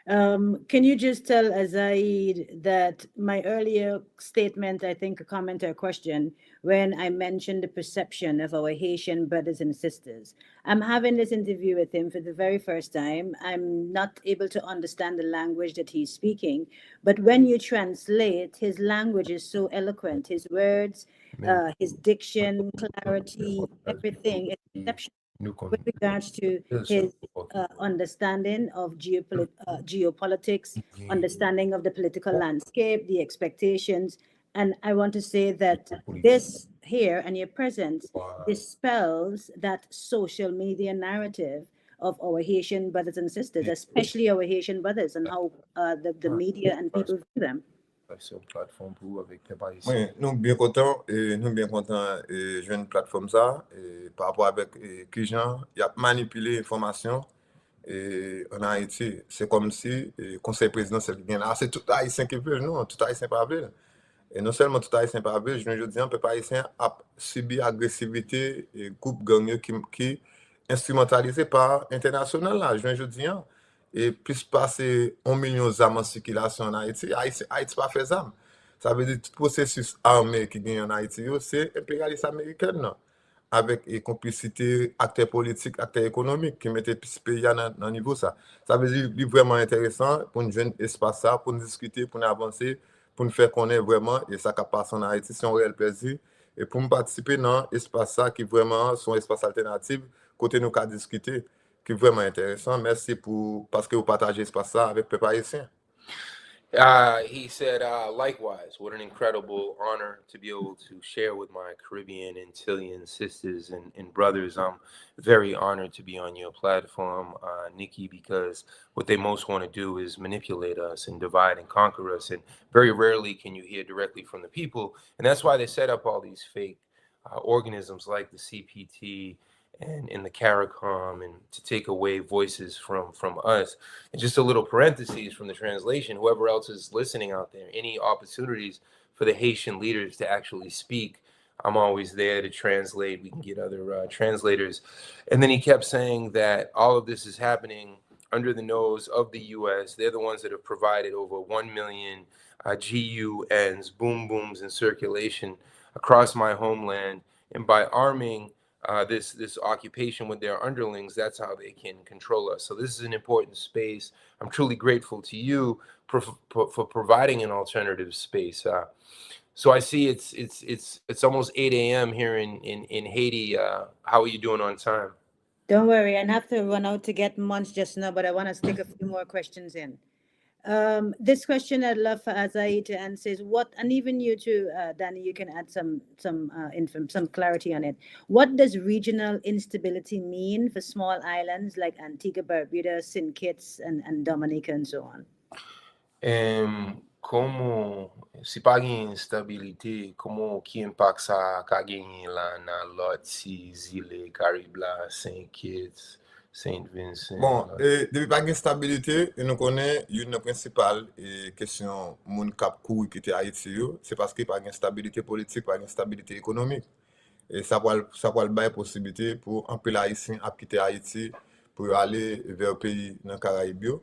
Can you just tell Azaid that my earlier statement, I think a comment or a question, when I mentioned the perception of our Haitian brothers and sisters, I'm having this interview with him for the very first time. I'm not able to understand the language that he's speaking, but when you translate, his language is so eloquent. His words, his diction, clarity, everything is exceptional with regards to his understanding of geopolitics, understanding of the political landscape, the expectations. And I want to say that this here and your presence dispels that social media narrative of our Haitian brothers and sisters, especially our Haitian brothers, and how the media and people view them. Oui, nous bien contents et nous bien contents et jouer une plateforme ça et par rapport avec qui gens y a manipulé l'information et en Haïti, c'est comme si conseil présidentiel qui vient là, c'est tout haïtien qui veut, non, tout haïtien pas veut. Et non seulement tout haïtien pas veut, je dis un peu haïtien a subi agressivité et groupe gang qui instrumentalisé par international là, je dis et plus passer 1 million d'armes en circulation en Haïti, Haïti pas fait ça. Ça veut dire que tout processus armé qui gagne en Haïti, c'est impérialiste américain, non? Avec complicité acteurs politiques, acteurs économiques qui mettent ce pays dans le niveau ça. Ça veut dire que c'est vraiment intéressant pour nous jouer un espace ça, pour nous discuter, pour nous avancer, pour nous faire connaître vraiment et ça qui passe en Haïti, c'est un réel plaisir. Et pour me participer dans l'espace ça qui vraiment sont espace alternatif, côté nous qu'à discuter, qui est vraiment intéressant. Merci parce que vous partagez l'espace ça avec le peuple haïtien. He said, likewise, what an incredible honor to be able to share with my Caribbean and Chilean sisters and brothers. I'm very honored to be on your platform, Nikki, because what they most want to do is manipulate us and divide and conquer us. And very rarely can you hear directly from the people. And that's why they set up all these fake organisms like the CPT and in the CARICOM, and to take away voices from us. And just a little parentheses from the translation, whoever else is listening out there, any opportunities for the Haitian leaders to actually speak, I'm always there to translate. We can get other translators. And then he kept saying that all of this is happening under the nose of the U.S. They're the ones that have provided over 1 million GUNs, boom booms in circulation across my homeland. And by arming this occupation with their underlings, that's how they can control us. So this is an important space. I'm truly grateful to you for providing an alternative space. So I see it's almost 8 a.m. here in Haiti. How are you doing on time? Don't worry, I have to run out to get lunch just now, but I want to stick a few more questions in. This question I'd love for Azaid to answer is what, and even you too, Danny, you can add some clarity on it. What does regional instability mean for small islands like Antigua, Barbuda, St. Kitts, and Dominica, and so on? Como si pa gen instabilite, como ki impact sa ka genye la nan lot si zile, Caribla, St. Kitts, St. Vincent? Bon, depuis pas de stabilité, nous connaissons une principale question moun kap kou qui était Haïti, c'est parce qu'il n'y a pas de stabilité politique, pas de stabilité économique. Et ça va le possibilité pour un peu l'Haïtien à quitter Haïti pour aller vers le pays dans les Caraïbes.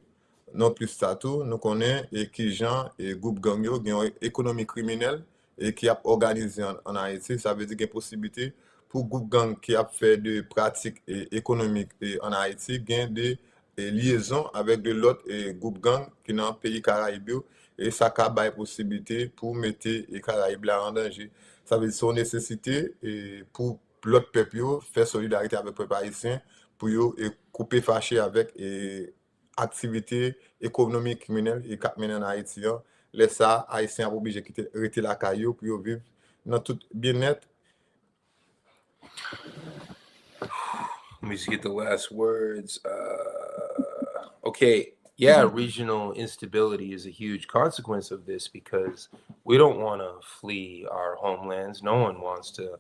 Non plus ça tout, nous connaissons qui gens et groupe gang yo qui ont une économie criminelle et qui a organisé en Haïti, ça veut dire qu'il y a une possibilité pour groupe gang qui a fait des pratiques économiques en Haïti, gain des liaisons avec de l'autre groupe gang qui dans le pays Caraïbes et ça a une possibilité pour mettre les Caraïbes là en danger. Ça veut dire son nécessité et pour l'autre peuple yo, faire solidarité avec le peuple haïtien pour yo et couper fâché avec et activité économique criminelle et cap mené en Haïti. Laisse ça haïtien obligé quitter rester la caillou pour yo vivre dans tout bien-être. Let me just get the last words. Okay. Yeah, regional instability is a huge consequence of this because we don't want to flee our homelands. No one wants to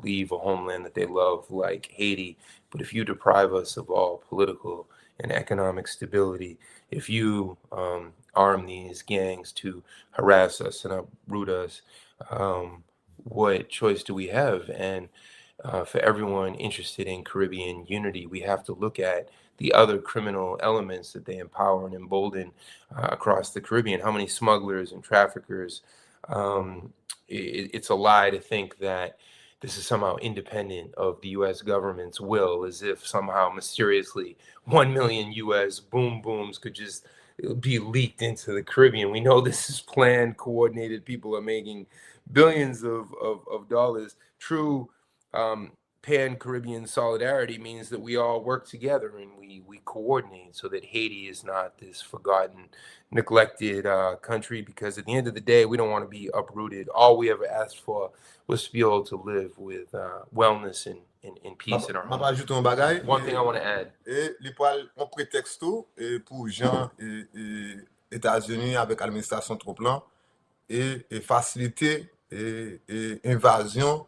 leave a homeland that they love, like Haiti. But if you deprive us of all political and economic stability, if you arm these gangs to harass us and uproot us, what choice do we have? And for everyone interested in Caribbean unity, we have to look at the other criminal elements that they empower and embolden across the Caribbean. How many smugglers and traffickers? It's a lie to think that this is somehow independent of the U.S. government's will, as if somehow mysteriously 1 million U.S. boom booms could just be leaked into the Caribbean. We know this is planned, coordinated. People are making billions of dollars. True pan-Caribbean solidarity means that we all work together and we coordinate so that Haiti is not this forgotten, neglected country, because at the end of the day, we don't want to be uprooted. All we ever asked for was to be able to live with wellness and peace in our M'a home. pas ajouté un bagay. One thing I want to add. Et li pral un prétexte pour gens États-Unis avec l'administration Trump et faciliter et invasion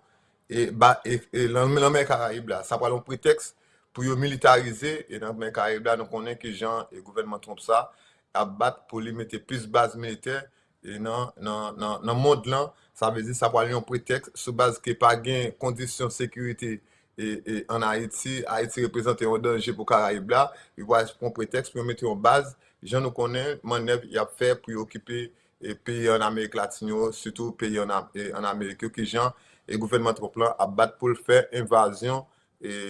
et dans la mer Caraïbe là, ça prend un prétexte pour yo militariser et dans la mer Caraïbe là, nous connaissons que gens et gouvernement Trump ça à battre pour lui mettre plus base militaire et dans le monde là, ça veut dire ça prend un prétexte sur base que pas gain conditions de sécurité et en Haïti représente un danger pour Caraïbe là, il va prendre prétexte pour mettre en base, gens nous connaissent manœuvre il a fait pour occuper et pays en Amérique latine, surtout pays en Amérique, que gens et gouvernement Trump là a battre pour faire invasion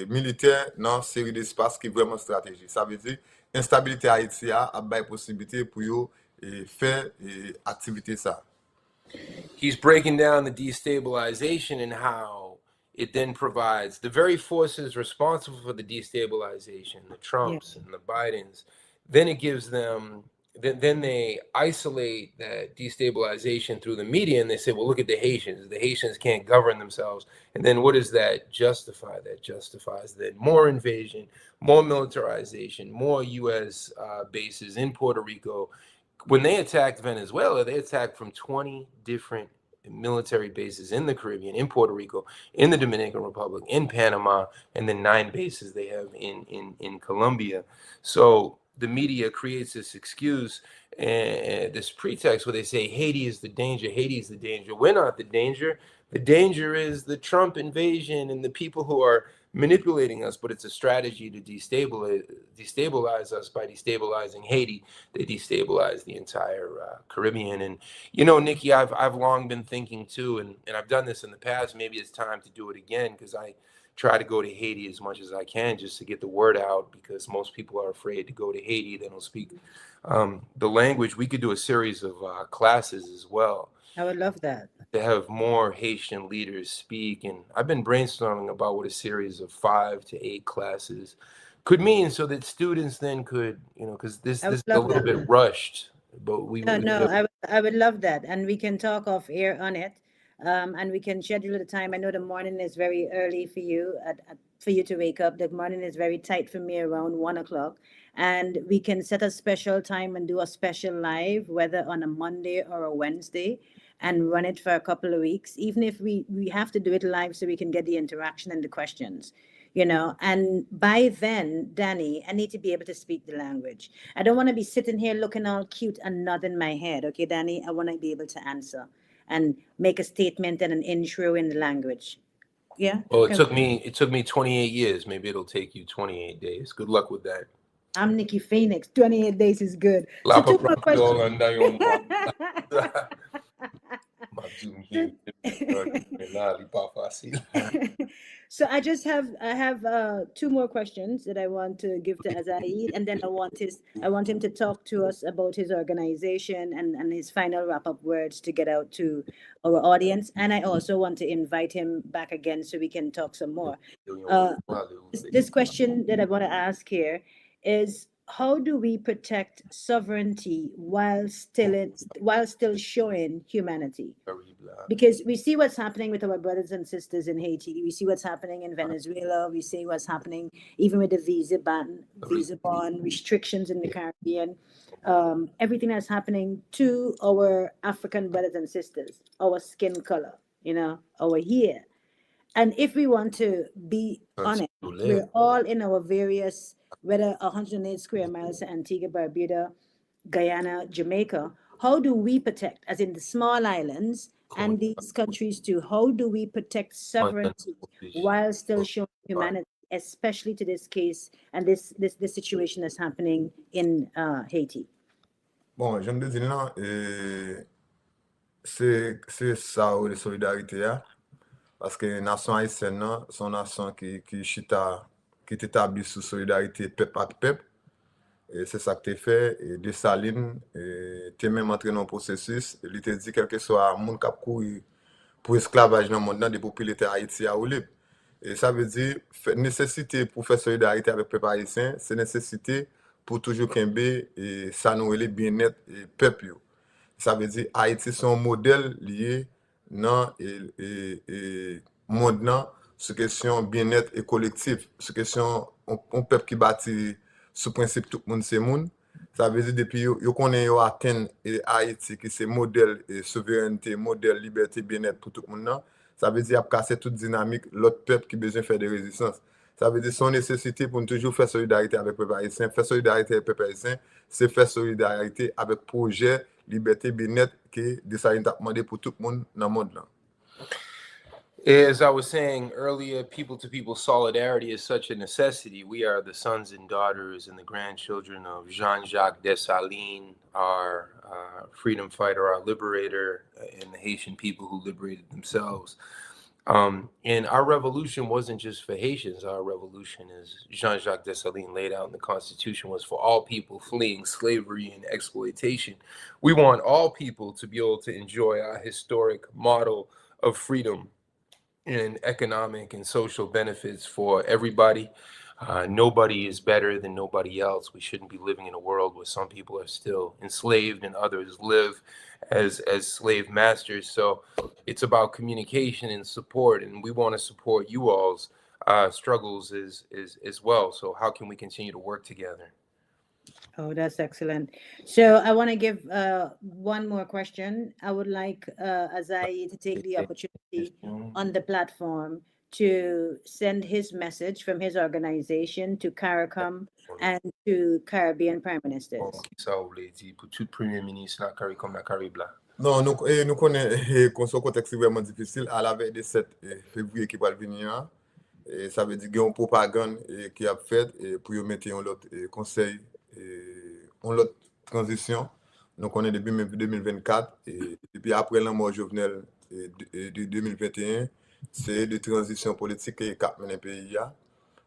militaire dans une série d'espaces qui est vraiment stratégique. Ça veut dire instabilité Haïti a bail possibilité pour yo faire activité ça. He's breaking down the destabilization and how it then provides the very forces responsible for the destabilization, the Trumps and the Bidens. Then it gives them, then they isolate that destabilization through the media and they say, well, look at the Haitians. The Haitians can't govern themselves. And then what does that justify? That justifies then more invasion, more militarization, more U.S. bases in Puerto Rico. When they attacked Venezuela, they attacked from 20 different military bases in the Caribbean, in Puerto Rico, in the Dominican Republic, in Panama, and then 9 bases they have in Colombia. So the media creates this excuse and this pretext where they say Haiti is the danger, Haiti is the danger. We're not the danger. The danger is the Trump invasion and the people who are manipulating us, but it's a strategy to destabilize us. By destabilizing Haiti, they destabilize the entire Caribbean. And you know, Nikki, I've long been thinking too, and I've done this in the past. Maybe it's time to do it again, because I try to go to Haiti as much as I can just to get the word out, because most people are afraid to go to Haiti. They don't speak the language. We could do a series of classes as well. I would love that. To have more Haitian leaders speak. And I've been brainstorming about what a series of 5 to 8 classes could mean, so that students then could, you know, because this is a little bit rushed, but I would love that. And we can talk off air on it. And we can schedule the time. I know the morning is very early for you, for you to wake up. The morning is very tight for me, around 1 o'clock. And we can set a special time and do a special live, whether on a Monday or a Wednesday, and run it for a couple of weeks, even if we have to do it live so we can get the interaction and the questions, you know. And by then, Danny, I need to be able to speak the language. I don't want to be sitting here looking all cute and nodding my head. Okay, Danny, I want to be able to answer and make a statement and an intro in the language. Yeah. Well, it took me 28 years. Maybe it'll take you 28 days. Good luck with that. I'm Nikki Phoenix. 28 days is good. La So two more questions. So I have two more questions that I want to give to Azaid, and then I want him to talk to us about his organization and his final wrap up words to get out to our audience. And I also want to invite him back again so we can talk some more. Uh, this question that I want to ask here is, how do we protect sovereignty while still showing humanity? Because we see what's happening with our brothers and sisters in Haiti. We see what's happening in Venezuela. We see what's happening even with the visa ban restrictions in the Caribbean. Everything that's happening to our African brothers and sisters, our skin color, our hair. And if we want to be honest, we're all in our various, whether 108 square miles to Antigua, Barbuda, Guyana, Jamaica. How do we protect, as in the small islands and these countries too, how do we protect sovereignty while still showing humanity, especially to this case and this situation that's happening in Haiti? Bon, j'aime dire là, c'est ça ou la solidarité là, parce que nation haïtienne là, son nation qui est établie sous solidarité peuple avec peuple. Et c'est ça que tu fait. Et Dessalines, tu es même entré dans le processus. Il te dit, quel que soit le monde qui a couru pour esclavage dans le monde, des propriétés haïtiennes ou libre. Et ça veut dire, nécessité pour faire solidarité avec le peuple haïtien, c'est nécessité pour toujours qu'aimer et ça nous les bien-être et peuple. Ça veut dire, Haïti, c'est un modèle lié dans le monde, sur question bien-être et collectif, sur question un peuple qui bâtit sous principe tout le monde c'est monde. Ça veut dire depuis yo connaît yo atteindre Haïti qui c'est modèle et souveraineté, modèle liberté bien-être pour tout le monde. Ça veut dire casser toute dynamique l'autre peuple qui besoin faire des résistances. Ça veut dire son nécessité pour nous toujours faire solidarité avec le peuple haïtien. Faire solidarité avec le peuple haïtien, c'est faire solidarité avec projet liberté bien-être que Dessalines a demandé pour tout le monde dans le monde là. As I was saying earlier, people-to-people solidarity is such a necessity. We are the sons and daughters and the grandchildren of Jean-Jacques Dessalines, our freedom fighter, our liberator, and the Haitian people who liberated themselves. And our revolution wasn't just for Haitians. Our revolution, as Jean-Jacques Dessalines laid out in the Constitution, was for all people fleeing slavery and exploitation. We want all people to be able to enjoy our historic model of freedom and economic and social benefits for everybody. Nobody is better than nobody else. We shouldn't be living in a world where some people are still enslaved and others live as slave masters. So it's about communication and support, and we want to support you all's struggles as well. So how can we continue to work together? Oh, that's excellent. So I want to give one more question. I would like Azai to take the opportunity on the platform to send his message from his organization to CARICOM and to Caribbean Prime Ministers. Non, nous connaissons qu'on son contexte vraiment difficile à la veille de 7 février qui va venir. Et ça veut dire qu'il y a une propagande qui a fait pour mettre un autre conseil, une autre transition. Donc on est depuis 2024 et puis après la mort Jovenel de 2021, c'est de transition politique qui a mené le pays.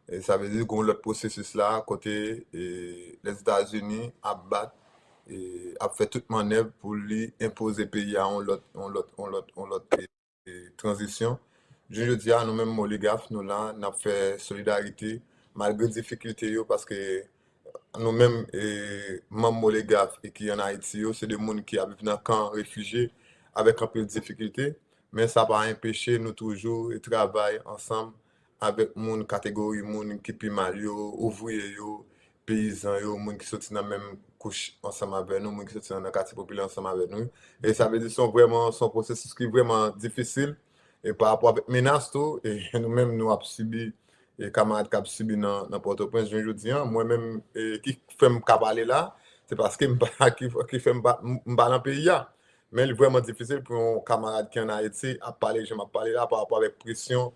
Et ça veut dire qu'on a l'autre processus là, côté les États-Unis abattent et a fait toute manœuvre pour lui imposer le pays à l'autre transition. Je dis à nous-mêmes, oligarques, nous là, nous avons fait solidarité malgré les difficultés parce que nous-mêmes, membres oligarques et qui en Haïti, c'est des gens qui vivent dans un camp réfugiés avec un peu de difficulté, mais ça n'a pas empêché nous toujours de travailler ensemble avec les catégories, les gens qui sont mal, les ouvriers, les paysans, les gens qui sont dans la même couche ensemble avec nous, les gens qui sont dans le quartier populaire ensemble avec nous. Et ça veut dire que c'est un processus qui est vraiment difficile. Et par rapport à la menace, et nous-mêmes, nous avons subi, et camarades qui ont subi dans Port-au-Prince, je dis, moi-même, qui fait me parler là, c'est parce que qui fait me parler dans le pays. Mais c'est vraiment difficile pour un camarade qui est en Haïti à parler, je m'en parler là par rapport à la pression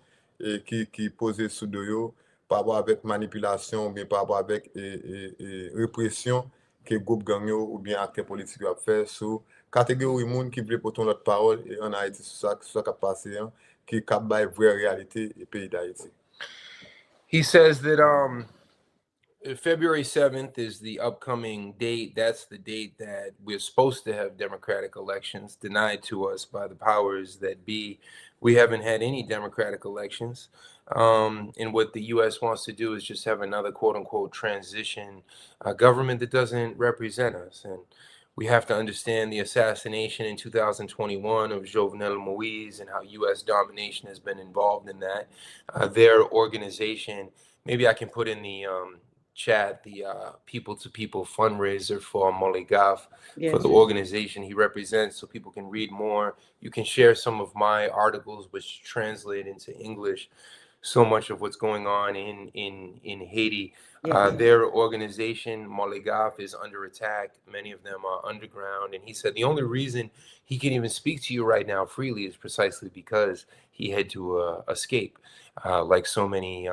qui posée sous eux, par rapport avec manipulation, ou bien par rapport avec répression que le groupe gang ou bien acteurs politiques ont fait sur catégorie moun qui veut porter notre parole et en Haïti sur ça qui passe qui cap bay vraie réalité et pays d'Haïti. He says that February 7th is the upcoming date. That's the date that we're supposed to have democratic elections denied to us by the powers that be. We haven't had any democratic elections. And what the U.S. wants to do is just have another quote unquote transition government that doesn't represent us. And we have to understand the assassination in 2021 of Jovenel Moise and how U.S. domination has been involved in that. Their organization, maybe I can put in the chat the people to people fundraiser for Moligaf, for the organization he represents, so people can read more. You can share some of my articles which translate into English so much of what's going on in Haiti. Their organization, Moligaf, is under attack. Many of them are underground. And he said the only reason he can even speak to you right now freely is precisely because he had to escape, like so many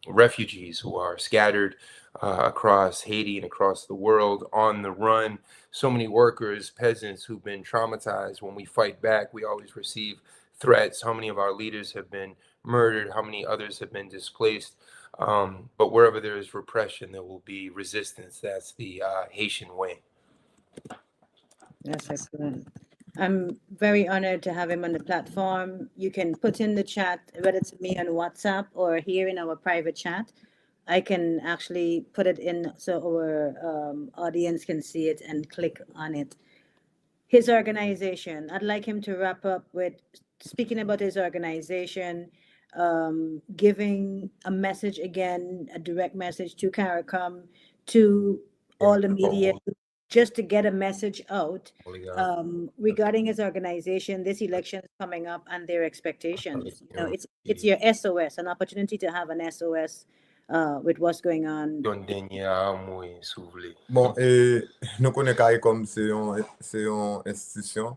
refugees who are scattered across Haiti and across the world on the run. So many workers, peasants who've been traumatized. When we fight back, we always receive threats. How many of our leaders have been murdered? How many others have been displaced? But wherever there is repression, there will be resistance. That's the Haitian way. That's excellent. I'm very honored to have him on the platform. You can put in the chat, whether it's me on WhatsApp or here in our private chat. I can actually put it in so our audience can see it and click on it. His organization, I'd like him to wrap up with speaking about his organization, giving a message again, a direct message to CARICOM, to all the media, just to get a message out regarding his organization. This election is coming up and their expectations. You know, it's your SOS, an opportunity to have an SOS with what's going on. Bon, et nous connaissons CARICOM, c'est une institution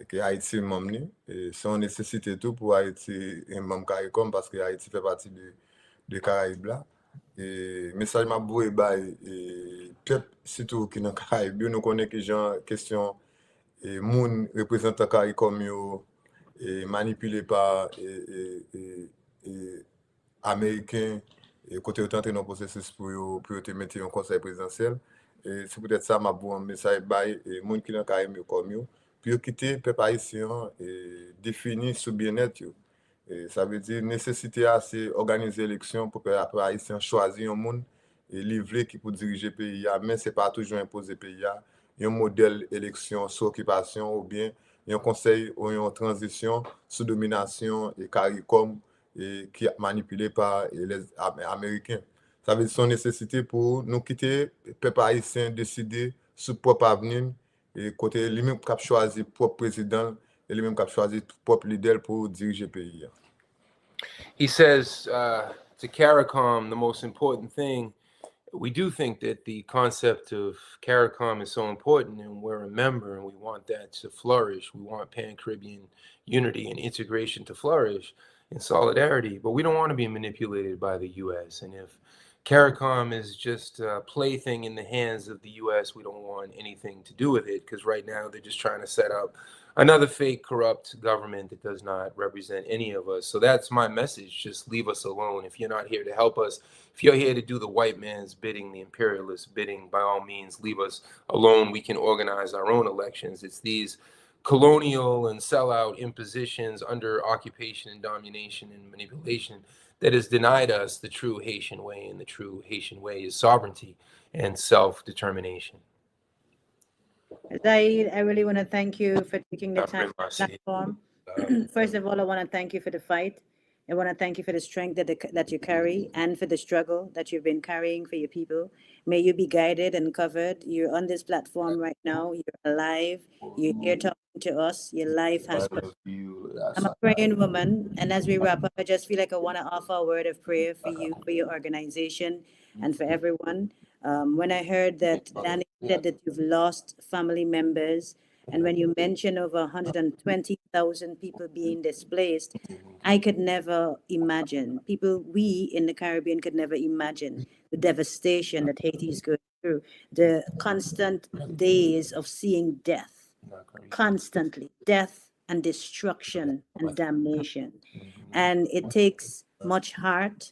que Haïti est membre, et c'est une nécessité tout pour Haïti un membre CARICOM parce que Haïti fait partie de Caraïbes là. Et message m'a boué et peuple surtout qui dans Caraïbes, nous connaissons que genre question et moun représentant CARICOM yo et manipulé par américains et côté autant dans processus pour te mettre en conseil présidentiel. Et c'est peut-être ça m'a bon message bail et moun qui dans Caraïbes comme yo puis quitter peuple haïtien et définir sous bien-être yo. Et ça veut dire nécessité à c'est organiser élection pour que les haïtiens choisissent un monde et livrer qui pour diriger le pays, mais c'est pas toujours imposer le pays. Il y a un modèle élection sous occupation ou bien il y a un conseil ou une transition sous domination et CARICOM et qui est manipulé par les Américains. Ça veut dire son nécessité pour nous quitter le peuple haïtien décider sur propre avenir et côté lui-même qui a choisi propre président et lui-même qui a choisi propre leader pour diriger le pays. He says to CARICOM, the most important thing, we do think that the concept of CARICOM is so important, and we're a member, and we want that to flourish. We want Pan-Caribbean unity and integration to flourish in solidarity, but we don't want to be manipulated by the U.S. And if CARICOM is just a plaything in the hands of the U.S., we don't want anything to do with it, because right now they're just trying to set up another fake, corrupt government that does not represent any of us. So that's my message. Just leave us alone. If you're not here to help us, if you're here to do the white man's bidding, the imperialist bidding, by all means, leave us alone. We can organize our own elections. It's these colonial and sellout impositions under occupation and domination and manipulation that has denied us the true Haitian way, and the true Haitian way is sovereignty and self-determination. Zaid, I really want to thank you for taking the time on the platform. First of all, I want to thank you for the fight. I want to thank you for the strength that you carry and for the struggle that you've been carrying for your people. May you be guided and covered. You're on this platform right now. You're alive. You're here talking to us. Your life has purpose. I'm a praying woman, and as we wrap up, I just feel like I want to offer a word of prayer for you, for your organization, and for everyone. When I heard that Danny said that you've lost family members, and when you mentioned over 120,000 people being displaced, I could never imagine, we in the Caribbean could never imagine the devastation that Haiti is going through, the constant days of seeing death. constantly, death and destruction and damnation. And it takes much heart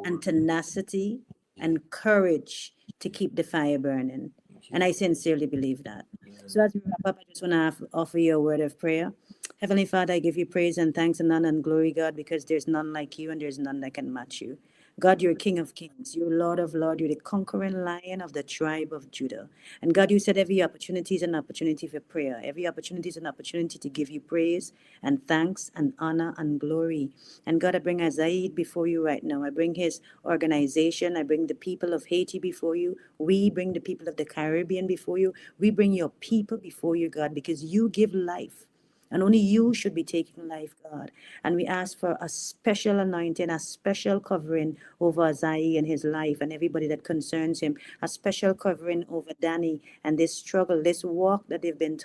and tenacity and courage to keep the fire burning. And I sincerely believe that. So as we wrap up, I just want to offer you a word of prayer. Heavenly Father, I give you praise and thanks and honor and glory, God, because there's none like you and there's none that can match you. God, you're King of Kings. You're Lord of Lords. You're the conquering lion of the tribe of Judah. And God, you said every opportunity is an opportunity for prayer. Every opportunity is an opportunity to give you praise and thanks and honor and glory. And God, I bring Azaid before you right now. I bring his organization. I bring the people of Haiti before you. We bring the people of the Caribbean before you. We bring your people before you, God, because you give life. And only you should be taking life, God. And we ask for a special anointing, a special covering over Azai and his life and everybody that concerns him. A special covering over Danny and this struggle, this walk that they've been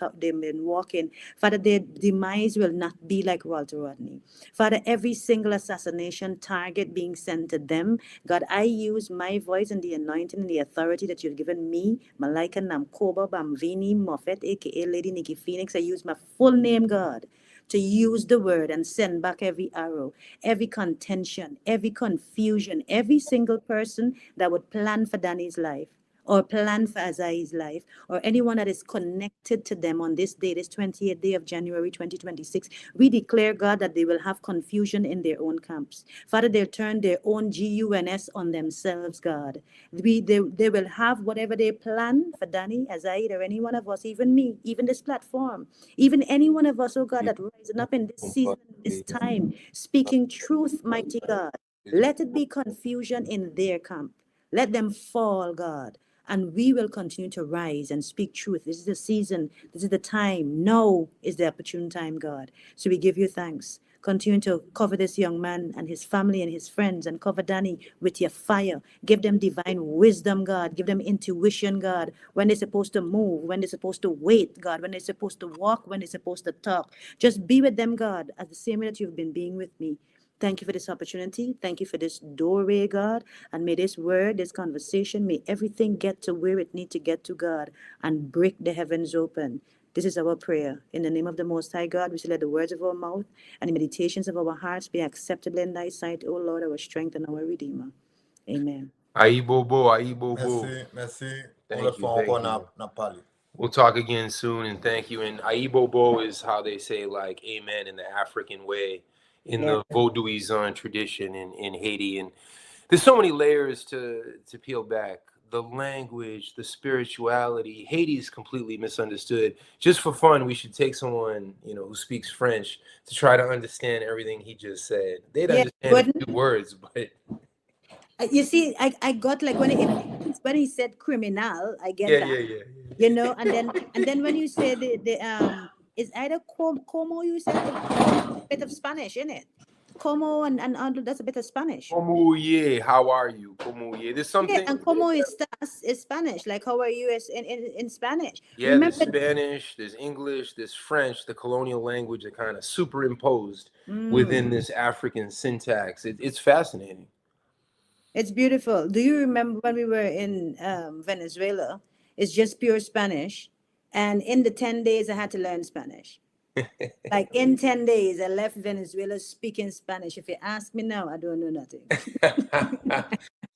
walking. Father, their demise will not be like Walter Rodney. Father, every single assassination target being sent to them, God, I use my voice and the anointing and the authority that you've given me, Malika Namkoba Bamvini Moffett, aka Lady Nikki Phoenix. I use my full name, God, to use the word and send back every arrow, every contention, every confusion, every single person that would plan for Danny's life or plan for Azai's life, or anyone that is connected to them on this day, this 28th day of January 2026, we declare, God, that they will have confusion in their own camps. Father, they'll turn their own GUNS on themselves, God. They will have whatever they plan for Danny, Azai, or any one of us, even me, even this platform, even any one of us, oh God, that rising up in this season, this time, speaking truth, mighty God. Let it be confusion in their camp. Let them fall, God, and we will continue to rise and speak truth. This is the season. This is the time. Now is the opportune time, God. So we give you thanks. Continue to cover this young man and his family and his friends, and cover Danny with your fire. Give them divine wisdom, God. Give them intuition, God, when they're supposed to move, when they're supposed to wait, God, when they're supposed to walk, when they're supposed to talk. Just be with them, God, as the same way that you've been being with me. Thank you for this opportunity. Thank you for this doorway, God. And may this word, this conversation, may everything get to where it needs to get to, God, and break the heavens open. This is our prayer. In the name of the Most High God, we shall let the words of our mouth and the meditations of our hearts be acceptable in thy sight, O Lord, our strength and our Redeemer. Amen. Aibobo, Aibobo. Merci pour le Thank you, fond thank qu'on you. a parlé. We'll talk again soon, and thank you. And Aibobo is how they say like amen in the African way, in Yeah. the Vodouizan tradition in Haiti. And there's so many layers to peel back. The language, the spirituality. Haiti is completely misunderstood. Just for fun, we should take someone, who speaks French to try to understand everything he just said. They'd Yeah, understand a wouldn't. few words, but You see, I got like when he said criminal, I get yeah, that, yeah, yeah. and then when you say the it's either como you said como is a bit of Spanish, isn't it? Como and that's a bit of Spanish. Como ye, how are you? Como ye. There's Yeah, something. and como is Spanish. Like how are you in Spanish? Yeah, there's Remember? Spanish, there's English, there's French, the colonial language are kind of superimposed Mm, within this African syntax. It's fascinating. it's beautiful. Do you remember when we were in Venezuela? It's just pure Spanish, and in the 10 days I had to learn Spanish. Like in 10 days, I left Venezuela speaking Spanish. If you ask me now, I don't know nothing.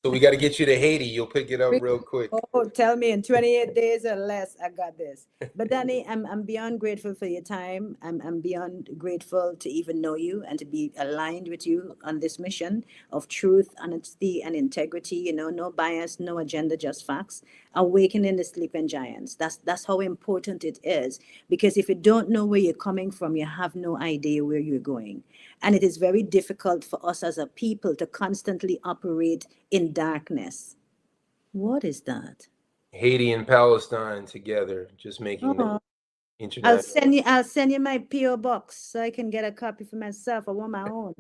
So we got to get you to Haiti. You'll pick it up real quick. Oh, tell me in 28 days or less, I got this. But Danny, I'm beyond grateful for your time. I'm beyond grateful to even know you and to be aligned with you on this mission of truth, honesty, and integrity. No bias, no agenda, just facts. Awakening the sleeping giants. That's how important it is. Because if you don't know where you're coming from, you have no idea where you're going. And it is very difficult for us as a people to constantly operate in darkness. What is that? Haiti and Palestine together, just making the Oh, I'll international. send you. I'll send you my PO box so I can get a copy for myself. I want my own.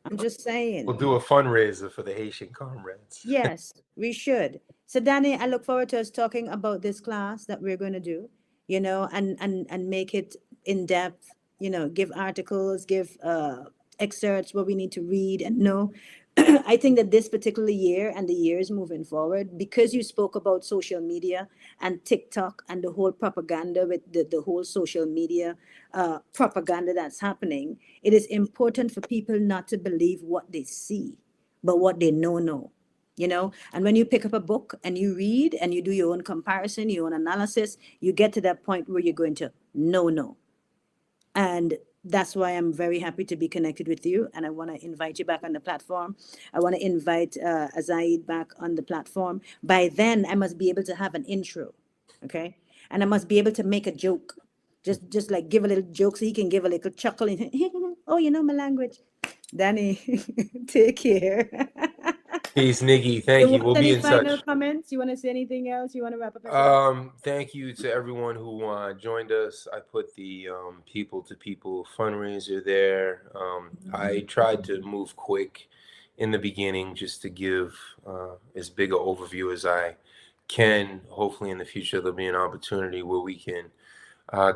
I'm just saying. We'll do a fundraiser for the Haitian comrades. Yes, we should. So, Danny, I look forward to us talking about this class that we're going to do. And make it in depth. Give articles, give excerpts what we need to read and know. I think that this particular year and the years moving forward, because you spoke about social media and TikTok and the whole propaganda with the whole social media propaganda that's happening, it is important for people not to believe what they see, but what they know. You know, and when you pick up a book and you read and you do your own comparison, your own analysis, you get to that point where you're going to know. And that's why I'm very happy to be connected with you. And I want to invite you back on the platform. I want to invite Azaid back on the platform. By then, I must be able to have an intro. Okay. And I must be able to make a joke. Just like give a little joke so he can give a little chuckle. And, oh, you know my language. Danny, take care. Peace, Nikki. You Thank you. We'll want be any in final touch. comments? You want to say anything else? You want to wrap up yourself? Thank you to everyone who joined us. I put the people to people fundraiser there. I tried to move quick in the beginning just to give as big an overview as I can. Hopefully, in the future, there'll be an opportunity where we can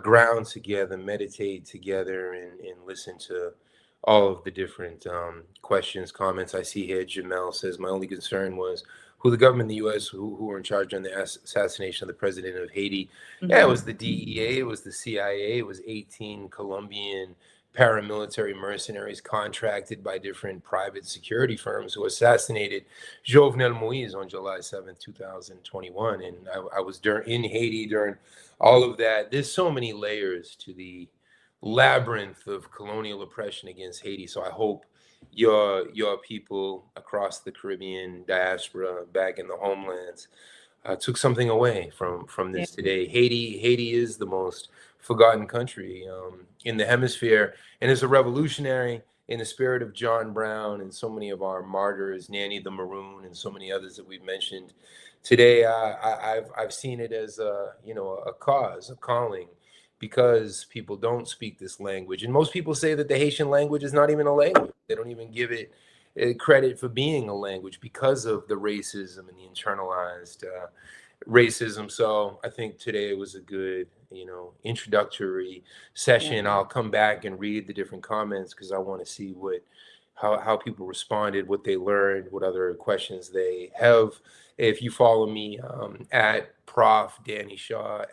ground together, meditate together, and listen to all of the different questions, comments. I see here Jamel says, my only concern was who the government in the U.S. who were in charge on the assassination of the president of Haiti. Yeah, it was the DEA, it was the CIA, it was 18 Colombian paramilitary mercenaries contracted by different private security firms who assassinated Jovenel Moise on July 7th, 2021. And I was in Haiti during all of that. There's so many layers to the labyrinth of colonial oppression against Haiti. So I hope your people across the Caribbean diaspora back in the homelands took something away from this today. Haiti is the most forgotten country in the hemisphere, and is a revolutionary in the spirit of John Brown and so many of our martyrs, Nanny the Maroon, and so many others that we've mentioned today. I've seen it as a cause, a calling, because people don't speak this language, and most people say that the Haitian language is not even a language. They don't even give it credit for being a language because of the racism and the internalized racism. So I think today was a good, introductory session. I'll come back and read the different comments because I want to see how people responded, what they learned, what other questions they have. If you follow me at Prof. Danny Shaw,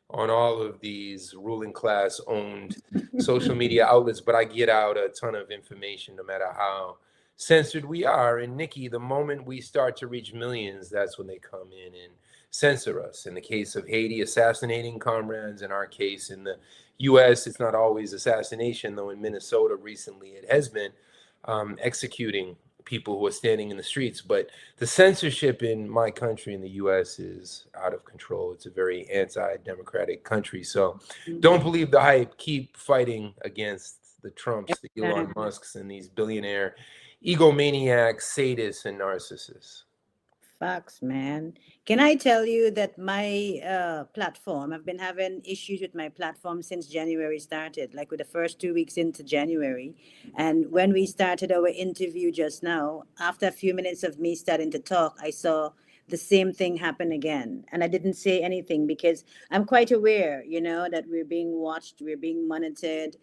on all of these ruling class owned social media outlets, but I get out a ton of information no matter how censored we are. And Nikki, the moment we start to reach millions, that's when they come in and censor us. In the case of Haiti, assassinating comrades. In our case, in the US, it's not always assassination, though in Minnesota recently it has been executing people who are standing in the streets. But the censorship in my country, in the US, is out of control. It's a very anti-democratic country. So don't believe the hype. Keep fighting against the Trumps, the Elon Musks, and these billionaire egomaniacs, sadists, and narcissists. Facts, man. Can I tell you that my platform, I've been having issues with my platform since January started, like with the first 2 weeks into January. And when we started our interview just now, after a few minutes of me starting to talk, I saw the same thing happen again. And I didn't say anything because I'm quite aware, that we're being watched, we're being monitored.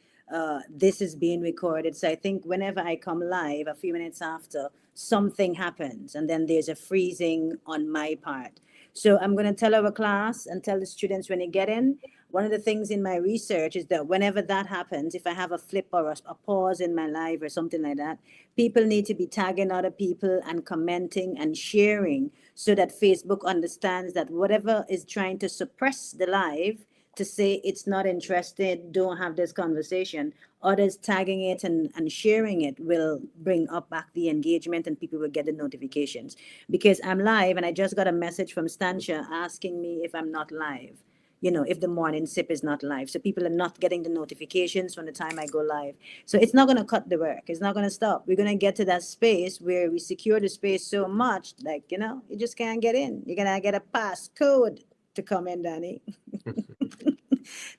This is being recorded. So I think whenever I come live, a few minutes after, something happens and then there's a freezing on my part. So I'm going to tell our class and tell the students when they get in, one of the things in my research is that whenever that happens, if I have a flip or a pause in my live or something like that, people need to be tagging other people and commenting and sharing so that Facebook understands that whatever is trying to suppress the live, to say it's not interested, don't have this conversation, others tagging it and sharing it will bring up back the engagement and people will get the notifications. Because I'm live and I just got a message from Stancia asking me if I'm not live, if the morning sip is not live. So people are not getting the notifications from the time I go live. So it's not going to cut the work. It's not going to stop. We're going to get to that space where we secure the space so much, like, you just can't get in. You're going to get a passcode to come in, Danny.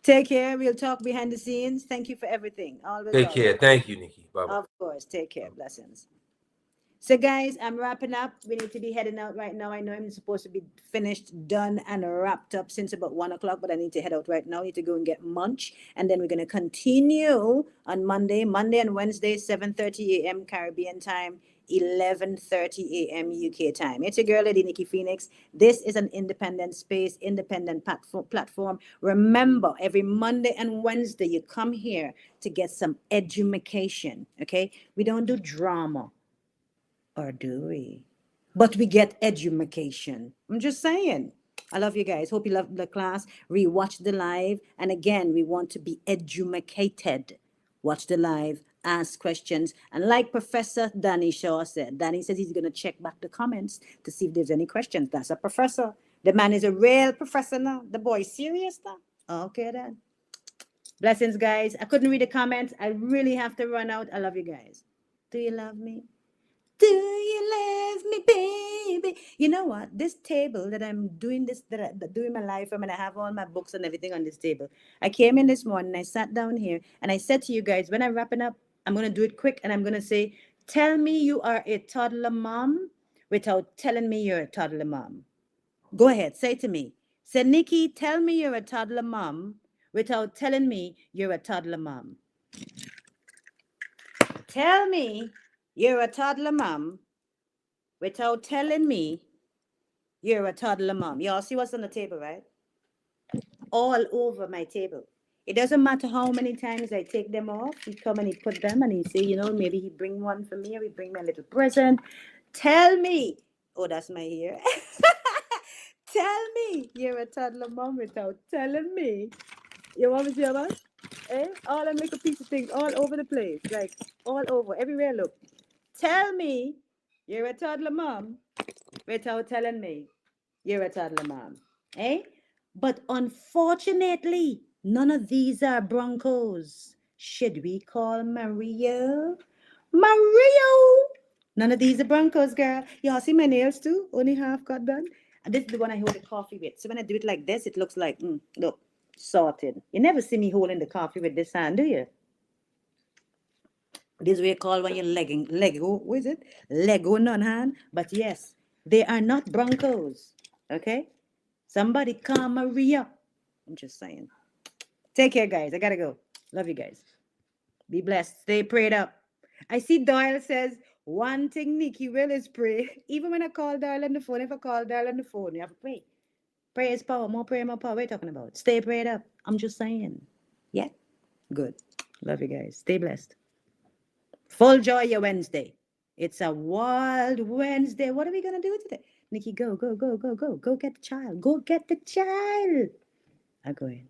Take care. We'll talk behind the scenes. Thank you for everything. Always. Take care. Thank you, Nikki. Bye-bye. Of course. Take care. Blessings. So, guys, I'm wrapping up. We need to be heading out right now. I know I'm supposed to be finished, done, and wrapped up since about 1 o'clock, but I need to head out right now. I need to go and get munch, and then we're gonna continue on Monday and Wednesday, 7:30 a.m. Caribbean time, 11:30 a.m. UK time. It's your girl, Lady Nikki Phoenix. This is an independent space, independent platform. Remember, every Monday and Wednesday, you come here to get some education. Okay, we don't do drama. Or do we? But we get education. I'm just saying. I love you guys. Hope you love the class. Rewatch the live. And again, we want to be educated. Watch the live, ask questions. And like Professor Danny Shaw said, Danny says he's going to check back the comments to see if there's any questions. That's a professor. The man is a real professor now. The boy is serious now. Okay, then. Blessings, guys. I couldn't read the comments. I really have to run out. I love you guys. Do you love me? Do you love me, baby? You know what? This table that I'm doing doing my live from, and I have all my books and everything on this table. I came in this morning, I sat down here, and I said to you guys, when I'm wrapping up, I'm gonna do it quick, and I'm gonna say, tell me you are a toddler mom without telling me you're a toddler mom. Go ahead, say to me. Say, Nikki, tell me you're a toddler mom without telling me you're a toddler mom. Tell me you're a toddler mom without telling me you're a toddler mom. Y'all see what's on the table, right? All over my table. It doesn't matter how many times I take them off. He come and he put them and he say, you know, maybe he bring one for me or he bring me a little present. Tell me. Oh, that's my hair. Tell me you're a toddler mom without telling me. You want me to see about? Eh? All them little piece of things all over the place. Like all over. Everywhere look. Tell me you're a toddler mom without telling me you're a toddler mom. Eh? But unfortunately, none of these are Broncos. Should we call Mario? Mario! None of these are Broncos, girl. Y'all see my nails too? Only half got done. And this is the one I hold the coffee with. So when I do it like this, it looks like, look, sorted. You never see me holding the coffee with this hand, do you? This way called when you're Lego, what is it? Lego non-hand. But yes, they are not Broncos. Okay? Somebody call Maria. I'm just saying. Take care, guys. I gotta go. Love you guys. Be blessed. Stay prayed up. I see Doyle says, one thing Nikki will is pray. Even when I call Doyle on the phone, if I call Doyle on the phone, you have to pray. Prayer is power. More prayer, more power. What are you talking about? Stay prayed up. I'm just saying. Yeah? Good. Love you guys. Stay blessed. Full joy your Wednesday. It's a wild Wednesday. What are we going to do today? Nikki, go, go, go, go, go. Go get the child. Go get the child. I'm going.